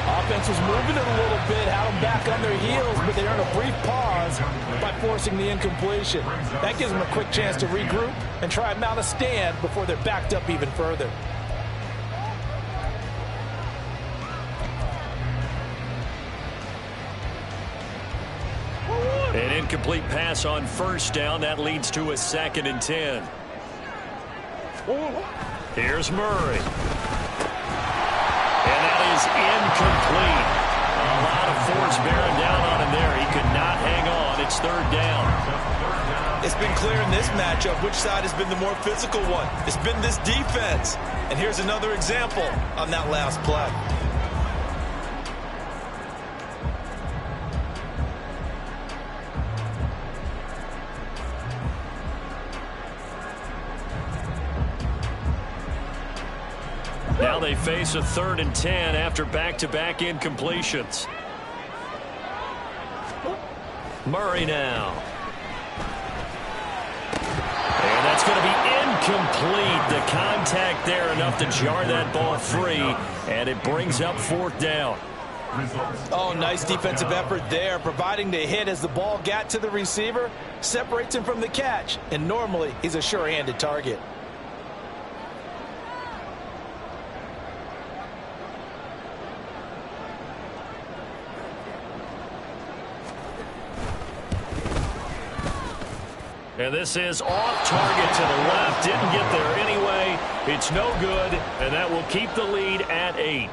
Offense was moving it a little bit, had them back on their heels, but they earned a brief pause by forcing the incompletion. That gives them a quick chance to regroup and try and mount a stand before they're backed up even further. An incomplete pass on 1st down. That leads to a 2nd and 10. Here's Murray. And that is incomplete. A lot of force bearing down on him there. He could not hang on. It's 3rd down. It's been clear in this matchup which side has been the more physical one. It's been this defense. And here's another example on that last play. Now they face a 3rd and 10 after back-to-back incompletions. Murray now. And that's going to be Incomplete. The contact there enough to jar that ball free, and it brings up 4th down. Oh, nice defensive effort there, providing the hit as the ball got to the receiver, separates him from the catch, and normally he's a sure-handed target. And this is off target to the left. Didn't get there anyway. It's no good, and that will keep the lead at 8.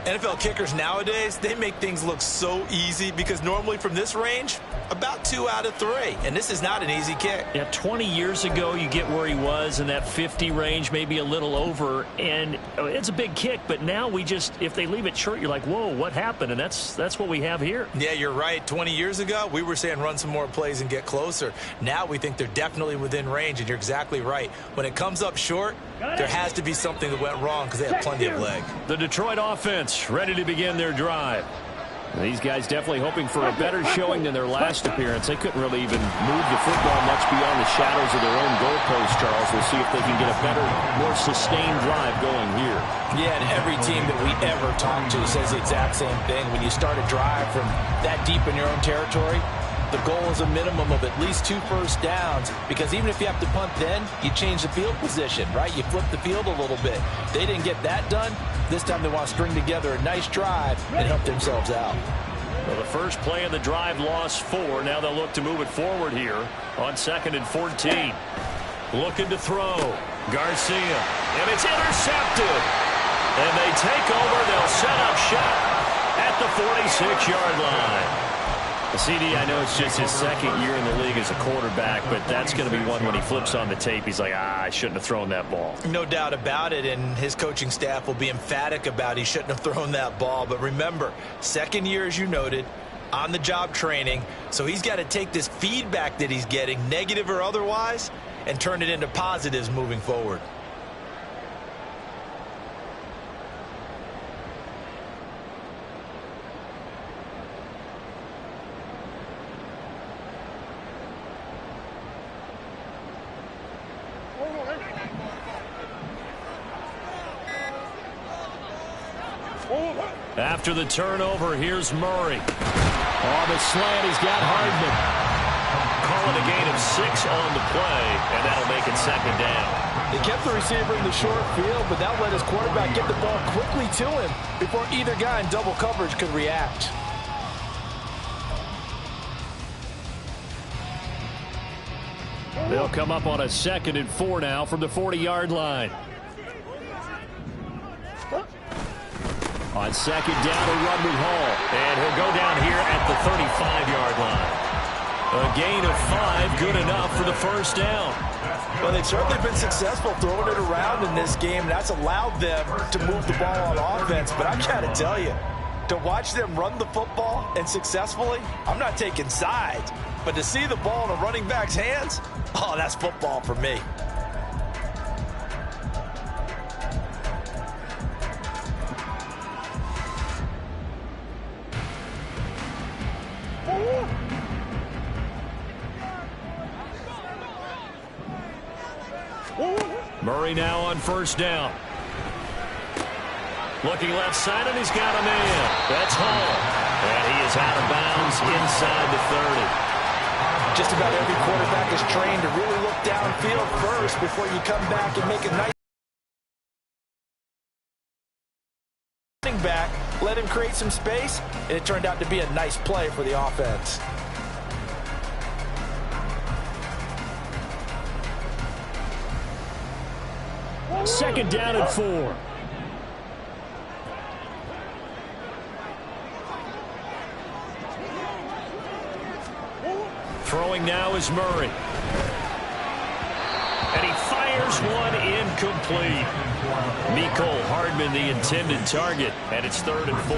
NFL kickers nowadays, they make things look so easy because normally from this range, about 2 out of 3. And this is not an easy kick. Yeah, 20 years ago, you get where he was in that 50 range, maybe a little over. And it's a big kick, but now we just, if they leave it short, you're like, whoa, what happened? And that's what we have here. Yeah, you're right. 20 years ago, we were saying run some more plays and get closer. Now we think they're definitely within range, and you're exactly right. When it comes up short, there has to be something that went wrong because they have plenty of leg. The Detroit offense ready to begin their drive. These guys definitely hoping for a better showing than their last appearance. They couldn't really even move the football much beyond the shadows of their own goalpost, Charles. We'll see if they can get a better, more sustained drive going here. Yeah, and every team that we ever talk to says the exact same thing. When you start a drive from that deep in your own territory, the goal is a minimum of at least 2 first downs, because even if you have to punt then, you change the field position, right? You flip the field a little bit. They didn't get that done. This time they want to string together a nice drive and help themselves out. Well, the first play of the drive lost 4. Now they'll look to move it forward here on 2nd and 14. Looking to throw. Garcia. And it's intercepted. And they take over. They'll set up shop at the 46-yard line. CD, I know it's just his 2nd year in the league as a quarterback, but that's going to be one when he flips on the tape. He's like, I shouldn't have thrown that ball. No doubt about it, and his coaching staff will be emphatic about he shouldn't have thrown that ball. But remember, 2nd year, as you noted, on-the-job training, so he's got to take this feedback that he's getting, negative or otherwise, and turn it into positives moving forward. After the turnover, here's Murray. On the slant, he's got Hardman. Calling a gain of 6 on the play, and that'll make it 2nd down. They kept the receiver in the short field, but that let his quarterback get the ball quickly to him before either guy in double coverage could react. They'll come up on a 2nd and 4 now from the 40-yard line. On 2nd down, a run with Hall. And he'll go down here at the 35-yard line. A gain of 5, good enough for the first down. Well, they've certainly been successful throwing it around in this game. That's allowed them to move the ball on offense. But I got to tell you, to watch them run the football and successfully, I'm not taking sides. But to see the ball in a running back's hands, oh, that's football for me. Murray now on 1st down. Looking left side, and he's got a man. That's Hall. And he is out of bounds inside the 30. Just about every quarterback is trained to really look downfield first before you come back and make a nice running back. Let him create some space, and it turned out to be a nice play for the offense. Second down and 4. Throwing now is Murray. And he fires one incomplete. Mecole Hardman, the intended target, and it's 3rd and 4.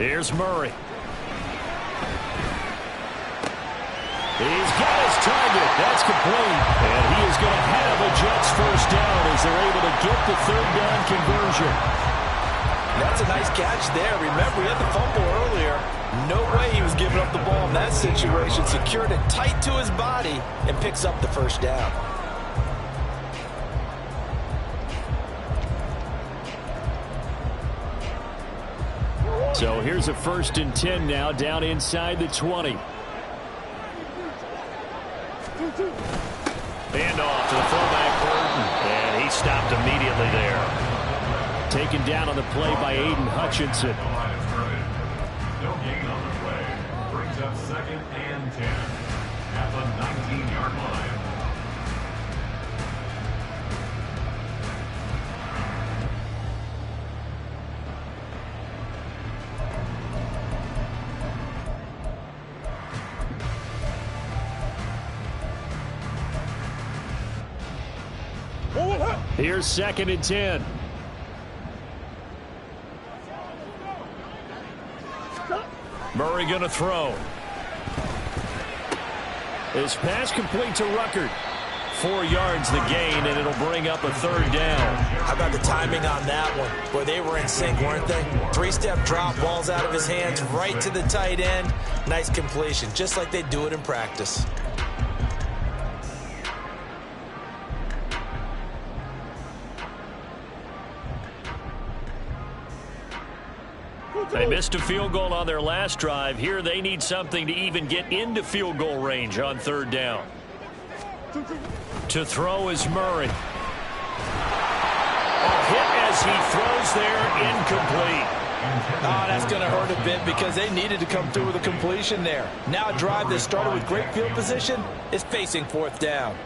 Here's Murray. He's got his target. That's complete. And he is going to have a Jets first down as they're able to get the third down conversion. That's a nice catch there. Remember, he had the fumble earlier. No way he was giving up the ball in that situation. Secured it tight to his body and picks up the first down. So here's a 1st and 10 now, down inside the 20. Handoff to the fullback, Burton, and he stopped immediately there. Taken down on the play by Aiden Hutchinson. No gain on the play. Brings up 2nd and 10 at the 19-yard line. Here's 2nd and 10. Murray going to throw. His pass complete to Ruckert. 4 yards the gain, and it'll bring up a 3rd down. How about the timing on that one? Boy, they were in sync, weren't they? 3-step drop, balls out of his hands, right to the tight end. Nice completion, just like they do it in practice. They missed a field goal on their last drive. Here they need something to even get into field goal range on 3rd down. To throw is Murray. A hit as he throws there, incomplete. Oh, that's going to hurt a bit because they needed to come through with a completion there. Now a drive that started with great field position is facing 4th down.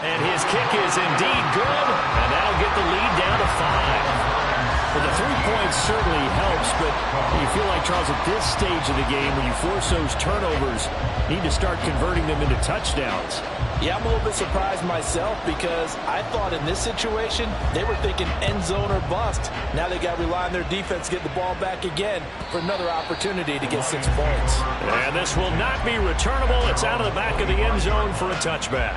And his kick is indeed good, and that'll get the lead down to 5. Well, the 3 points certainly helps, but you feel like, Charles, at this stage of the game, when you force those turnovers, you need to start converting them into touchdowns. Yeah, I'm a little bit surprised myself because I thought in this situation they were thinking end zone or bust. Now they got to rely on their defense to get the ball back again for another opportunity to get 6 points. And this will not be returnable. It's out of the back of the end zone for a touchback.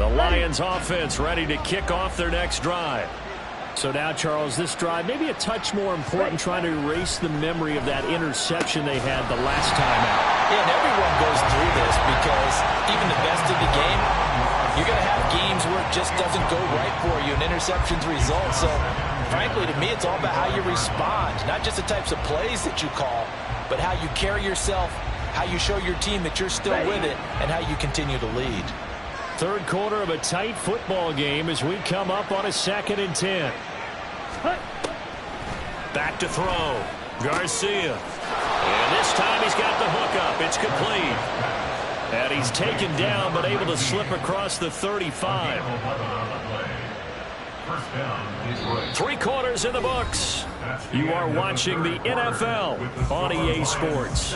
The Lions offense ready to kick off their next drive. So now, Charles, this drive maybe a touch more important, trying to erase the memory of that interception they had the last time out. Yeah, and everyone goes through this because even the best of the game, you're going to have games where it just doesn't go right for you and interceptions result. So, frankly, to me, it's all about how you respond, not just the types of plays that you call, but how you carry yourself, how you show your team that you're still with it, and how you continue to lead. 3rd quarter of a tight football game as we come up on a 2nd and 10. Back to throw. Garcia. And this time he's got the hook up. It's complete. And he's taken down but able to slip across the 35. 3 quarters in the books. You are watching the NFL on EA Sports.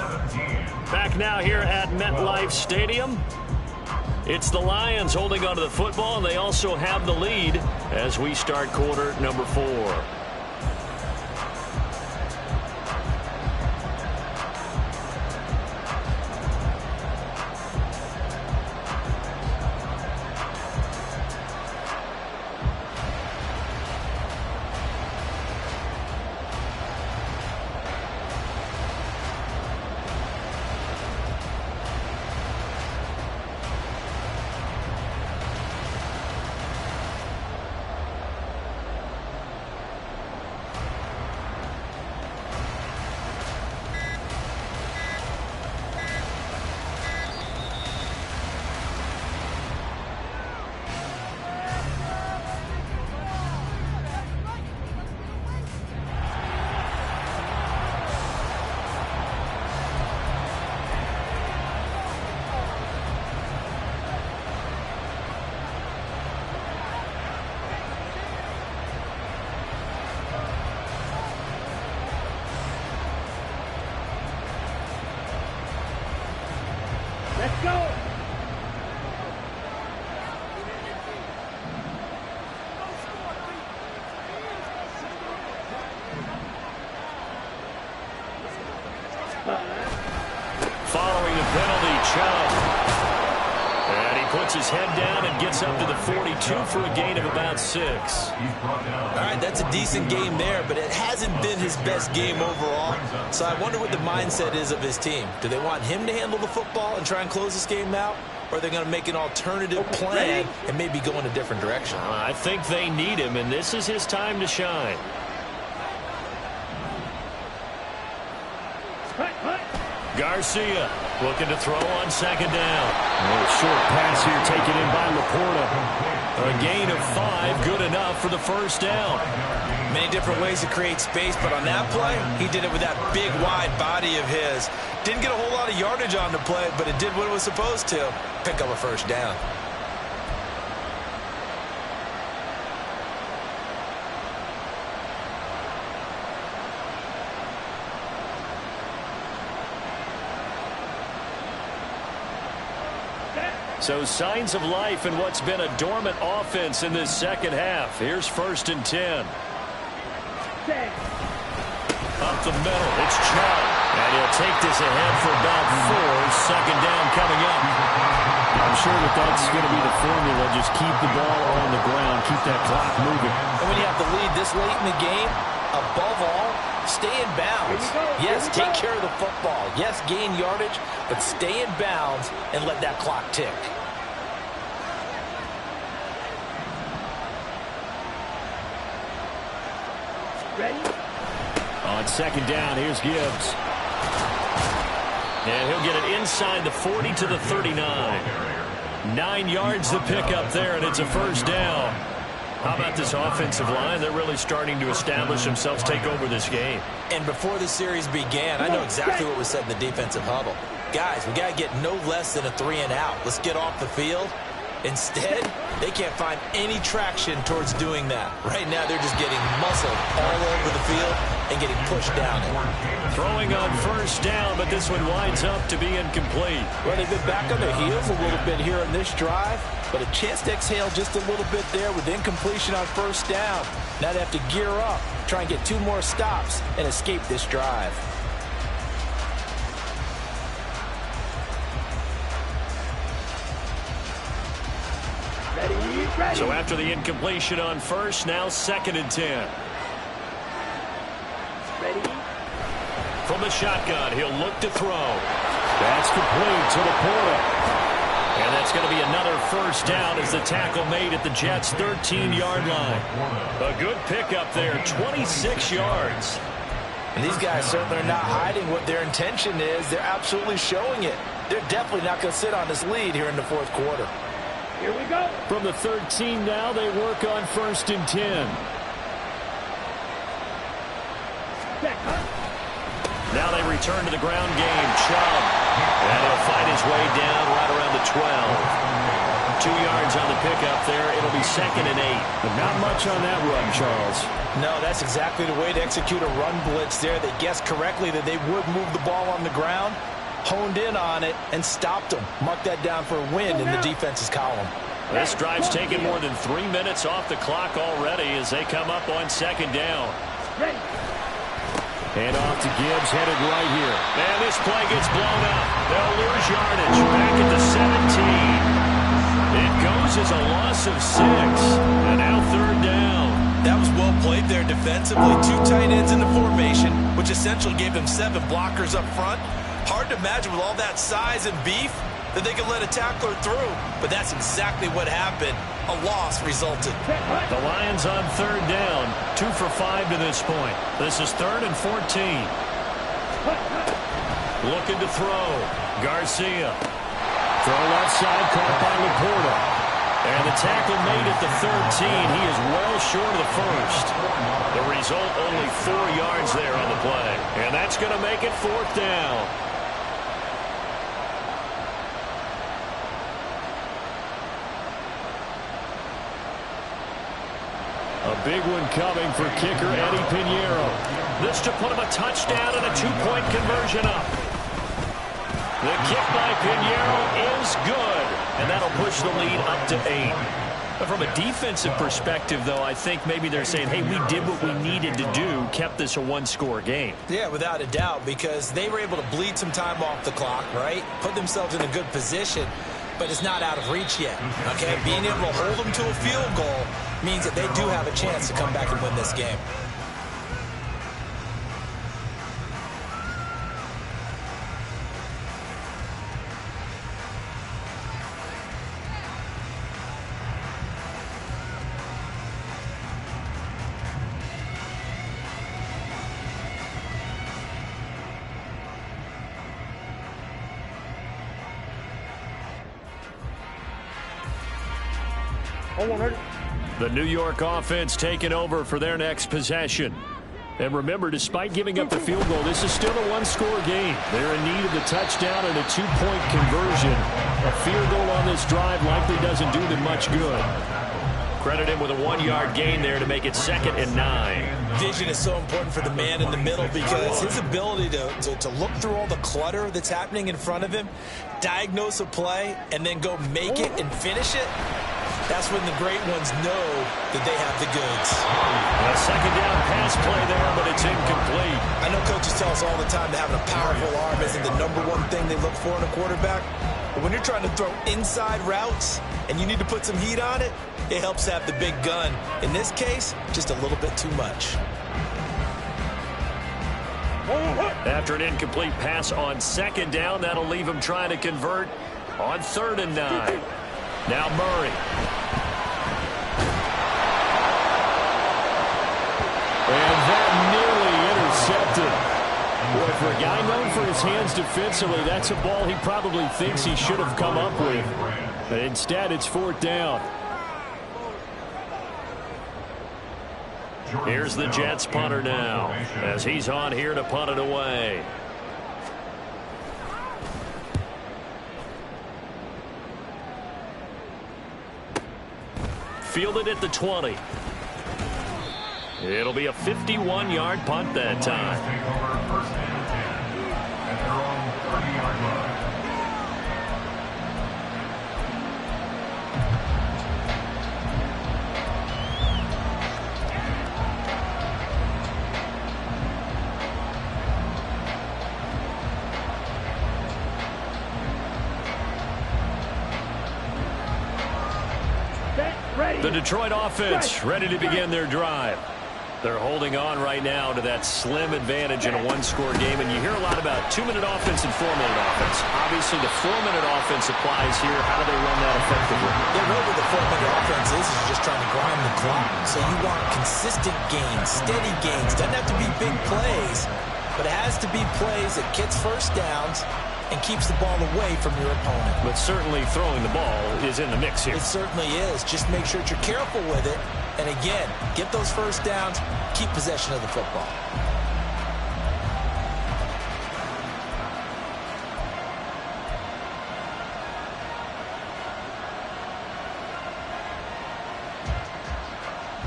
Back now here at MetLife Stadium. It's the Lions holding onto the football, and they also have the lead as we start quarter number 4. Chubb. And he puts his head down and gets up to the 42 for a gain of about 6. All right, that's a decent game there, but it hasn't been his best game overall. So I wonder what the mindset is of his team. Do they want him to handle the football and try and close this game out? Or are they going to make an alternative plan and maybe go in a different direction? I think they need him, and this is his time to shine. Garcia looking to throw on second down. A short pass here taken in by Laporta. A gain of 5, good enough for the first down. Many different ways to create space, but on that play, he did it with that big, wide body of his. Didn't get a whole lot of yardage on the play, but it did what it was supposed to. Pick up a first down. So signs of life in what's been a dormant offense in this second half. Here's 1st and 10. Up the middle, it's Chubb. And he'll take this ahead for about 4. Second down coming up. I'm sure that's going to be the formula. Just keep the ball on the ground. Keep that clock moving. And when you have to lead this late in the game, above all, stay in bounds. Yes, take care of the football. Yes, gain yardage, but stay in bounds and let that clock tick. Ready? On second down, here's Gibbs. And he'll get it inside the 40 to the 39. 9 yards to pick up there, and it's a first down. How about this offensive line? They're really starting to establish themselves, take over this game. And before the series began, I know exactly what was said in the defensive huddle. Guys, we got to get no less than a 3 and out. Let's get off the field. Instead, they can't find any traction towards doing that. Right now, they're just getting muscled all over the field and getting pushed down it. Throwing on first down, but this one winds up to be incomplete. Well, they've been back on their heels a little bit here in this drive, but a chance to exhale just a little bit there with incompletion on first down. Now they have to gear up, try and get 2 more stops, and escape this drive. Ready. So after the incompletion on first, now 2nd and 10. Ready. From the shotgun, he'll look to throw. That's complete to Laporta. And that's going to be another first down as the tackle made at the Jets' 13-yard line. A good pickup there, 26 yards. And these guys certainly are not hiding what their intention is. They're absolutely showing it. They're definitely not going to sit on this lead here in the 4th quarter. Here we go. From the 13 now, they work on 1st and 10. Now they return to the ground game. Chubb. And he'll find his way down right around the 12. 2 yards on the pickup there. It'll be 2nd and 8. But not much on that run, Charles. No, that's exactly the way to execute a run blitz there. They guessed correctly that they would move the ball on the ground, honed in on it, and stopped them. Mark that down for a win in the defense's column. This drive's taken more than 3 minutes off the clock already as they come up on 2nd down. Ready. Hand off to Gibbs, headed right here. And this play gets blown up. They'll lose yardage back at the 17. It goes as a loss of 6. And now 3rd down. That was well played there defensively. 2 tight ends in the formation, which essentially gave them 7 blockers up front. Hard to imagine with all that size and beef that they could let a tackler through. But that's exactly what happened. A loss resulted. The Lions on 3rd down. 2 for 5 to this point. This is 3rd and 14. Looking to throw. Garcia. Throw left side, caught by Laporta. And the tackle made at the 13. He is well short of the first. The result, only 4 yards there on the play. And that's going to make it 4th down. A big one coming for kicker Eddie Pinheiro. This to put him a touchdown and a 2-point conversion up. The kick by Pinheiro is good, and that'll push the lead up to 8. From a defensive perspective, though, I think maybe they're saying, hey, we did what we needed to do, kept this a one-score game. Yeah, without a doubt, because they were able to bleed some time off the clock, right? Put themselves in a good position, but it's not out of reach yet, okay? Being able to hold them to a field goal means that they do have a chance to come back and win this game. The New York offense taking over for their next possession. And remember, despite giving up the field goal, this is still a one-score game. They're in need of the touchdown and a two-point conversion. A field goal on this drive likely doesn't do them much good. Credit him with a 1-yard gain there to make it 2nd and 9. Vision is so important for the man in the middle because his ability to look through all the clutter that's happening in front of him, diagnose a play, and then go make it and finish it. That's when the great ones know that they have the goods. A second down pass play there, but it's incomplete. I know coaches tell us all the time that having a powerful arm isn't the #1 thing they look for in a quarterback. But when you're trying to throw inside routes and you need to put some heat on it, it helps have the big gun. In this case, just a little bit too much. After an incomplete pass on 2nd down, that'll leave him trying to convert on 3rd and 9. Now Murray. And that nearly intercepted. Boy, for a guy known for his hands defensively, that's a ball he probably thinks he should have come up with. But instead, it's 4th down. Here's the Jets punter now, as he's on here to punt it away. Fielded at the 20. It'll be a 51-yard punt that time. The Detroit offense ready to begin their drive. They're holding on right now to that slim advantage in a one-score game, and you hear a lot about 2-minute offense and 4-minute offense. Obviously, the 4-minute offense applies here. How do they run that effectively? Yeah, really the 4-minute offense is just trying to grind the clock. So you want consistent gains, steady gains. Doesn't have to be big plays, but it has to be plays that gets first downs and keeps the ball away from your opponent. But certainly throwing the ball is in the mix here. It certainly is. Just make sure that you're careful with it. And again, get those first downs, keep possession of the football.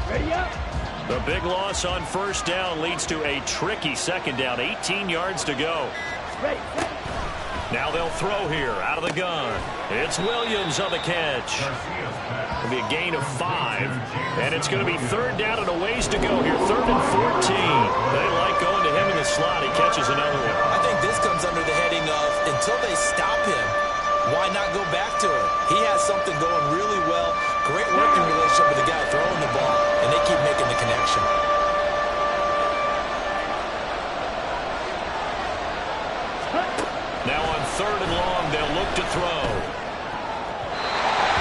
Ready up. The big loss on 1st down leads to a tricky 2nd down. 18 yards to go. Ready. Now they'll throw here out of the gun. It's Williams on the catch. It'll be a gain of 5. And it's going to be 3rd down and a ways to go here. 3rd and 14. They like going to him in the slot. He catches another one. I think this comes under the heading of until they stop him, why not go back to it? He has something going really well. Great working relationship with the guy throwing the ball, and they keep making the connection. Now on 3rd and long, they'll look to throw.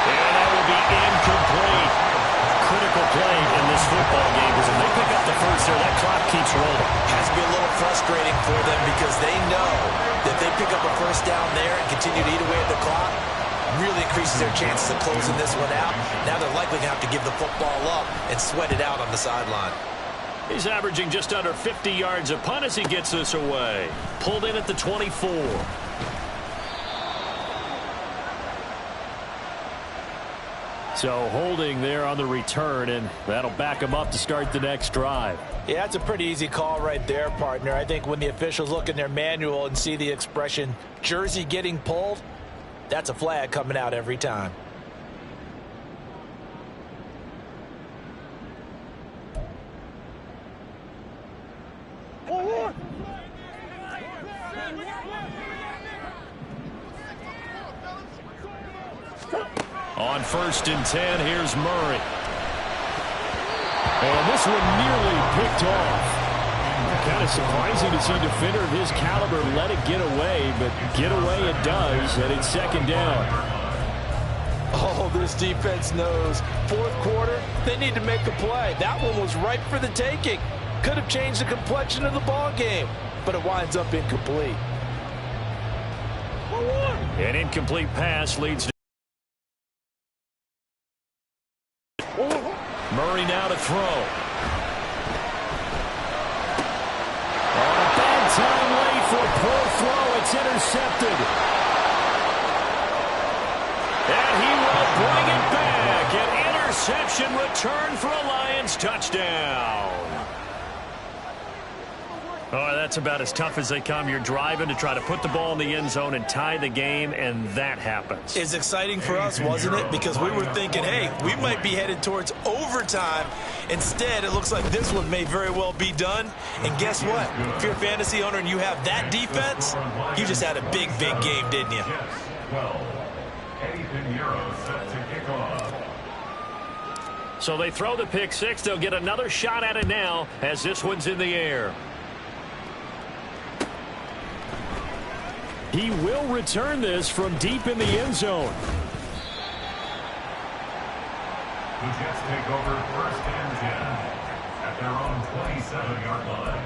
And that will be incomplete. Critical play in this football game, because if they pick up the first there, that clock keeps rolling. Has to be a little frustrating for them because they know that if they pick up a first down there and continue to eat away at the clock, really increases their chances of closing this one out. Now they're likely going to have to give the football up and sweat it out on the sideline. He's averaging just under 50 yards a punt as he gets this away. Pulled in at the 24. So holding there on the return, and that'll back him up to start the next drive. Yeah, that's a pretty easy call right there, partner. I think when the officials look in their manual and see the expression jersey getting pulled, that's a flag coming out every time. On 1st and 10, here's Murray. And this one nearly picked off. Kind of surprising to see a defender of his caliber let it get away, but get away it does, and it's 2nd down. Oh, this defense knows. 4th quarter, they need to make a play. That one was ripe for the taking. Could have changed the complexion of the ball game, but it winds up incomplete. An incomplete pass leads to Murray now to throw. On a bad time late for a poor throw. It's intercepted. And he will bring it back. An interception return for a Lions touchdown. Oh, that's about as tough as they come. You're driving to try to put the ball in the end zone and tie the game, and that happens. It's exciting for us, wasn't it? Because we were thinking, hey, we might be headed towards overtime. Instead, it looks like this one may very well be done. And guess what? If you're a fantasy owner and you have that defense, you just had a big, big game, didn't you? So they throw the pick six. They'll get another shot at it now as this one's in the air. He will return this from deep in the end zone. The Jets take over 1st and 10 at their own 27-yard line.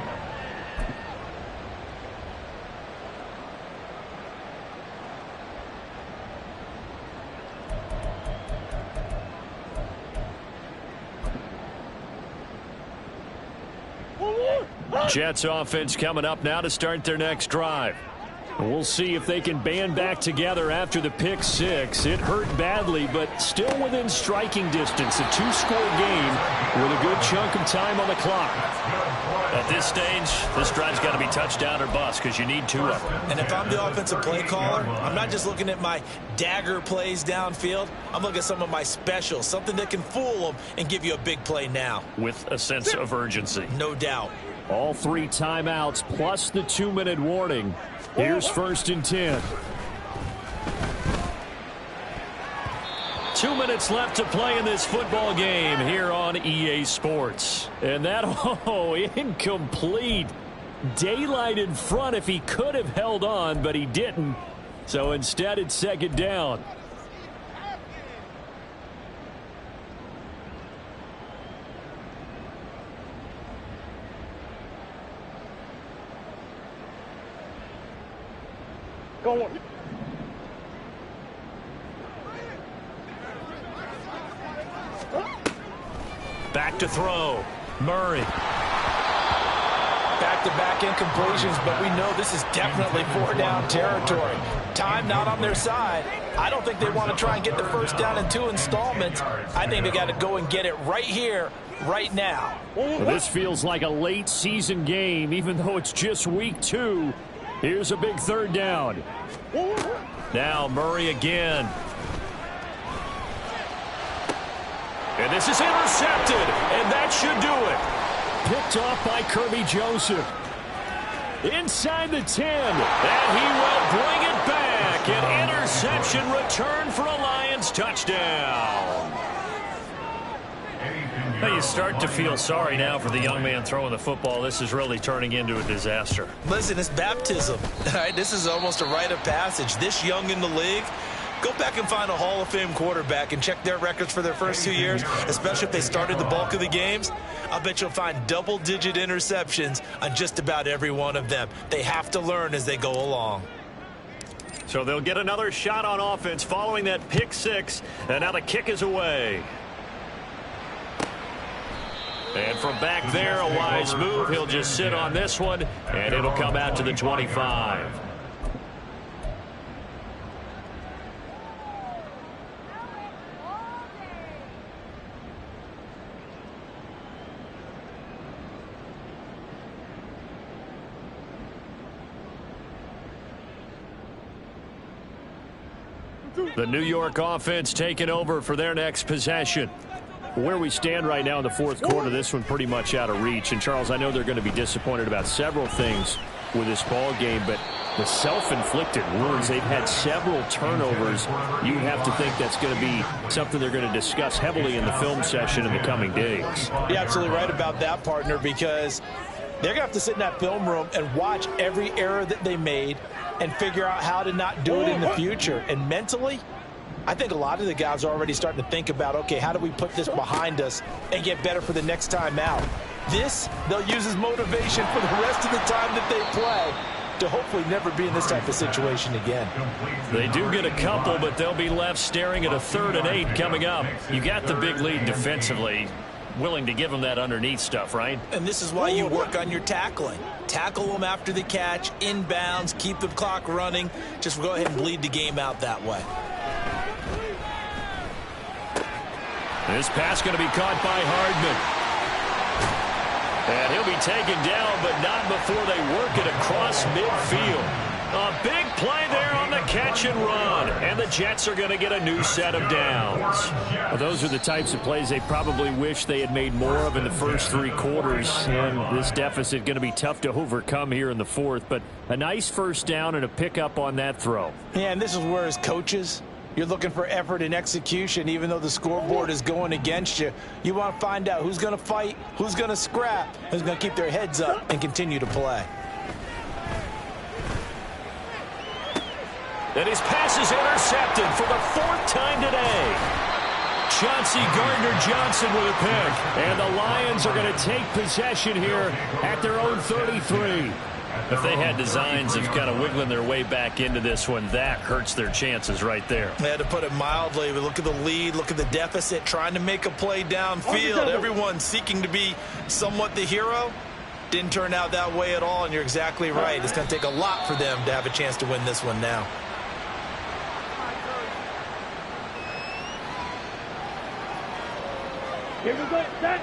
Jets offense coming up now to start their next drive. We'll see if they can band back together after the pick six. It hurt badly, but still within striking distance. A 2-score game with a good chunk of time on the clock. At this stage, this drive's got to be touchdown or bust because you need 2 of them. And if I'm the offensive play caller, I'm not just looking at my dagger plays downfield. I'm looking at some of my specials, something that can fool them and give you a big play now. With a sense of urgency. No doubt. All 3 timeouts plus the 2-minute warning. Here's 1st and 10. 2 minutes left to play in this football game here on EA Sports. And that, incomplete. Daylight in front if he could have held on, but he didn't. So instead, it's 2nd down. Go on. Back to throw. Murray. Back-to-back incompletions, but we know this is definitely 4-down territory. Time not on their side. I don't think they want to try and get the 1st down in 2 installments. I think they got to go and get it right here, right now. Well, this feels like a late season game, even though it's just week 2. Here's a big 3rd down. Now Murray again. And this is intercepted, and that should do it. Picked off by Kirby Joseph. Inside the 10, and he will bring it back. An interception return for a Lions touchdown. Now you start to feel sorry now for the young man throwing the football. This is really turning into a disaster. Listen, it's baptism. All right, this is almost a rite of passage. This young in the league, go back and find a Hall of Fame quarterback and check their records for their first 2 years, especially if they started the bulk of the games. I'll bet you'll find double-digit interceptions on just about every one of them. They have to learn as they go along. So they'll get another shot on offense following that pick six, and now the kick is away. And from back there, a wise move. He'll just sit on this one, and it'll come out to the 25. The New York offense taking over for their next possession. where we stand right now in the fourth quarter, this one pretty much out of reach. And, Charles, I know they're going to be disappointed about several things with this ball game, but the self-inflicted wounds, they've had several turnovers. You have to think that's going to be something they're going to discuss heavily in the film session in the coming days. You're absolutely right about that, partner, because they're going to have to sit in that film room and watch every error that they made and figure out how to not do it in the future. And mentally, I think a lot of the guys are already starting to think about, okay, how do we put this behind us and get better for the next time out? This, they'll use as motivation for the rest of the time that they play to hopefully never be in this type of situation again. They do get a couple, but they'll be left staring at a 3rd and 8 coming up. You got the big lead defensively. Willing to give them that underneath stuff, right? And this is why you work on your tackling. Tackle them after the catch, inbounds, keep the clock running. Just go ahead and bleed the game out that way. This pass going to be caught by Hardman. And he'll be taken down, but not before they work it across midfield. A big play there on the catch and run. And the Jets are going to get a new set of downs. Well, those are the types of plays they probably wish they had made more of in the first 3 quarters. And this deficit going to be tough to overcome here in the fourth. But a nice first down and a pickup on that throw. Yeah, and this is where as coaches, you're looking for effort and execution. Even though the scoreboard is going against you, you want to find out who's going to fight, who's going to scrap, who's going to keep their heads up and continue to play. And his pass is intercepted for the 4th time today. Chauncey Gardner-Johnson with a pick. And the Lions are going to take possession here at their own 33. If they had designs of kind of wiggling their way back into this one, that hurts their chances right there. They had to put it mildly, but look at the lead, look at the deficit, trying to make a play downfield. Everyone seeking to be somewhat the hero. Didn't turn out that way at all, and you're exactly right. It's going to take a lot for them to have a chance to win this one now. Here we go, set.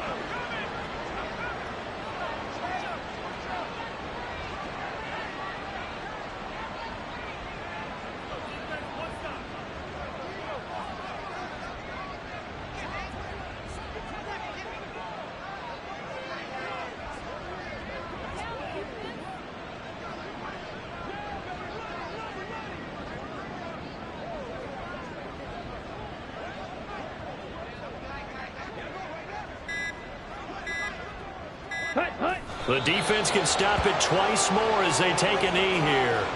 The defense can stop it twice more as they take a knee here.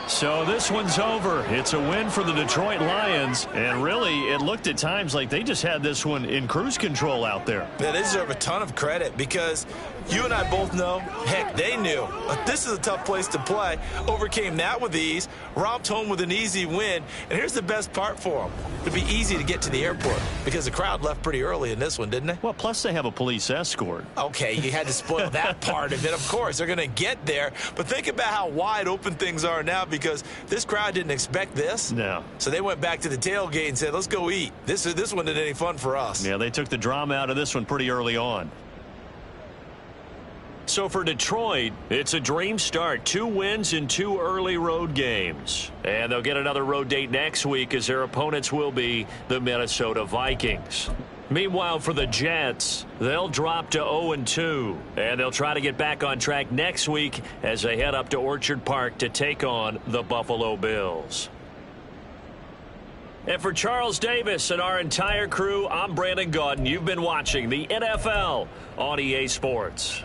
So this one's over. It's a win for the Detroit Lions. And really, it looked at times like they just had this one in cruise control out there. They deserve a ton of credit because you and I both know, heck, they knew. This is a tough place to play. Overcame that with ease. Romped home with an easy win. And here's the best part for them. It'd be easy to get to the airport because the crowd left pretty early in this one, didn't they? Well, plus they have a police escort. Okay, you had to spoil that part of it. Of course, they're going to get there. But think about how wide open things are now because this crowd didn't expect this. No. So they went back to the tailgate and said, let's go eat. This one isn't any fun for us. Yeah, they took the drama out of this one pretty early on. So for Detroit, it's a dream start. 2 wins in 2 early road games. And they'll get another road date next week as their opponents will be the Minnesota Vikings. Meanwhile, for the Jets, they'll drop to 0-2. And they'll try to get back on track next week as they head up to Orchard Park to take on the Buffalo Bills. And for Charles Davis and our entire crew, I'm Brandon Gaudin. You've been watching the NFL on EA Sports.